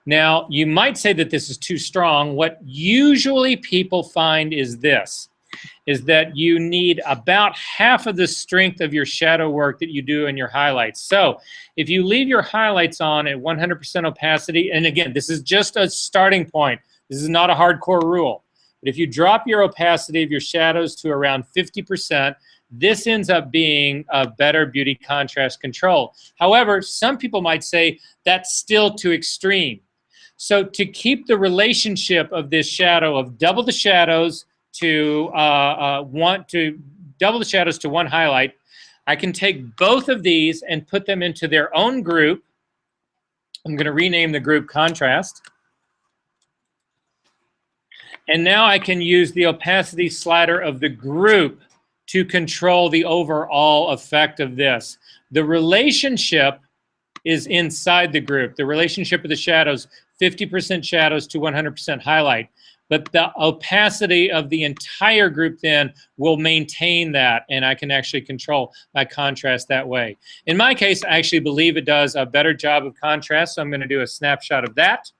Now, you might say that this is too strong. What usually people find is this, is that you need about half of the strength of your shadow work that you do in your highlights. So if you leave your highlights on at 100% opacity, and again, this is just a starting point. This is not a hardcore rule. But if you drop your opacity of your shadows to around 50%, this ends up being a better beauty contrast control. However, some people might say that's still too extreme. So to keep the relationship of this shadow of double the shadows to double the shadows to one highlight, I can take both of these and put them into their own group. I'm going to rename the group contrast. And now I can use the opacity slider of the group to control the overall effect of this. The relationship is inside the group. The relationship of the shadows, 50% shadows to 100% highlight. But the opacity of the entire group then will maintain that, and I can actually control my contrast that way. In my case, I actually believe it does a better job of contrast, so I'm going to do a snapshot of that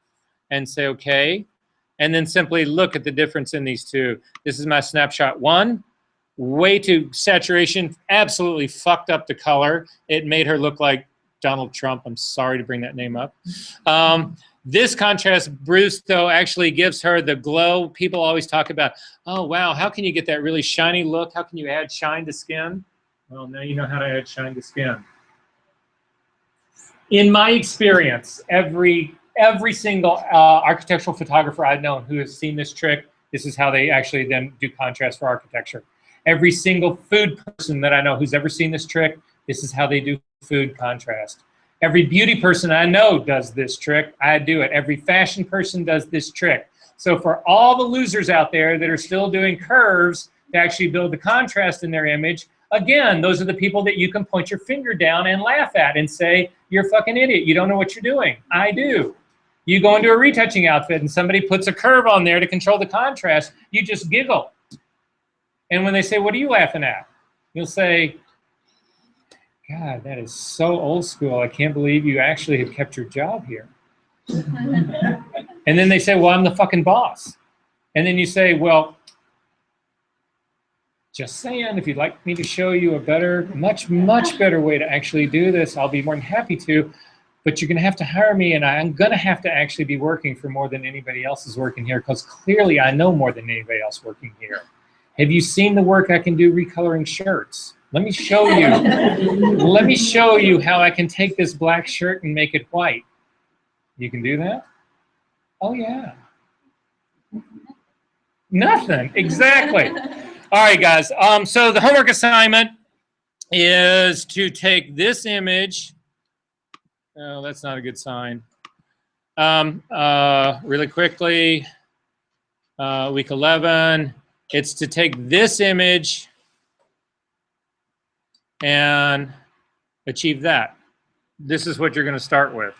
and say okay, and then simply look at the difference in these two. This is my snapshot 1. Way too saturation, absolutely fucked up the color. It made her look like Donald Trump. I'm sorry to bring that name up. This contrast boost, though, actually gives her the glow. People always talk about, oh, wow, how can you get that really shiny look? How can you add shine to skin? Well, now you know how to add shine to skin. In my experience, every single architectural photographer I've known who has seen this trick, this is how they actually then do contrast for architecture. Every single food person that I know who's ever seen this trick, this is how they do food contrast. Every beauty person I know does this trick. I do it. Every fashion person does this trick. So for all the losers out there that are still doing curves to actually build the contrast in their image, again, those are the people that you can point your finger down and laugh at and say, you're a fucking idiot. You don't know what you're doing. I do. You go into a retouching outfit and somebody puts a curve on there to control the contrast, you just giggle. And when they say, what are you laughing at? You'll say, God, that is so old school. I can't believe you actually have kept your job here. And then they say, well, I'm the fucking boss. And then you say, well, just saying, if you'd like me to show you a better, much better way to actually do this, I'll be more than happy to. But you're going to have to hire me, and I'm going to have to actually be working for more than anybody else is working here, because clearly I know more than anybody else working here. Have you seen the work I can do recoloring shirts? Let me show you. Let me show you how I can take this black shirt and make it white. You can do that? Oh, yeah. Nothing. Exactly. All right, guys. So the homework assignment is to take this image. Oh, that's not a good sign. Really quickly, week 11, it's to take this image and achieve that. This is what you're going to start with.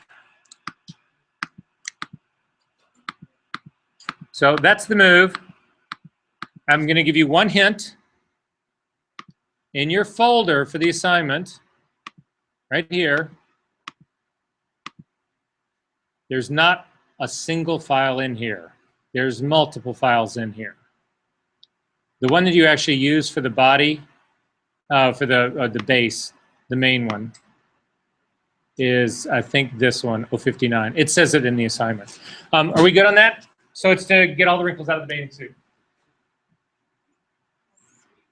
So that's the move. I'm going to give you one hint. In your folder for the assignment, right here, there's not a single file in here. There's multiple files in here. The one that you actually use for the body, for the base, the main one, is, I think, this one, 059. It says it in the assignment. Are we good on that? So it's to get all the wrinkles out of the bathing suit.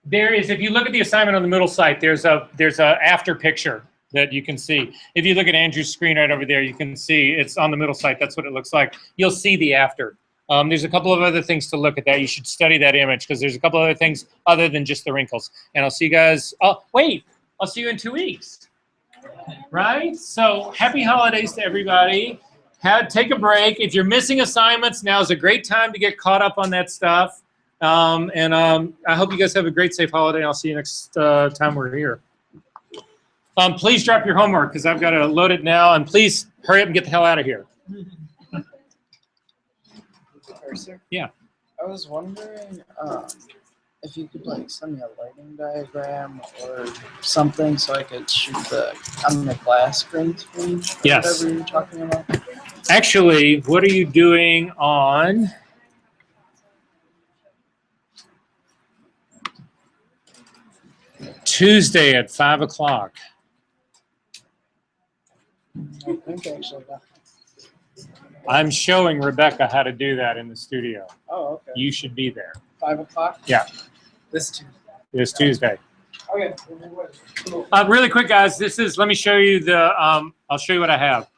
There is, if you look at the assignment on the middle site, there's a after picture that you can see. If you look at Andrew's screen right over there, you can see it's on the middle site. That's what it looks like. You'll see the after. There's a couple of other things to look at that. You should study that image because there's a couple other things other than just the wrinkles. And I'll see you guys. Oh, wait, I'll see you in 2 weeks. Right? So happy holidays to everybody. Take a break. If you're missing assignments, now is a great time to get caught up on that stuff. I hope you guys have a great, safe holiday. I'll see you next time we're here. Please drop your homework because I've got to load it now. And please hurry up and get the hell out of here. Cursor? Yeah. I was wondering if you could like send me a lighting diagram or something so I could shoot on the glass green screen. Yes. Whatever you were talking about. Actually, what are you doing on Tuesday at 5 o'clock? I think actually that. I'm showing Rebecca how to do that in the studio. Oh, okay. You should be there. 5 o'clock? Yeah. This Tuesday. This Tuesday. Okay. Really quick, guys, let me show you I'll show you what I have.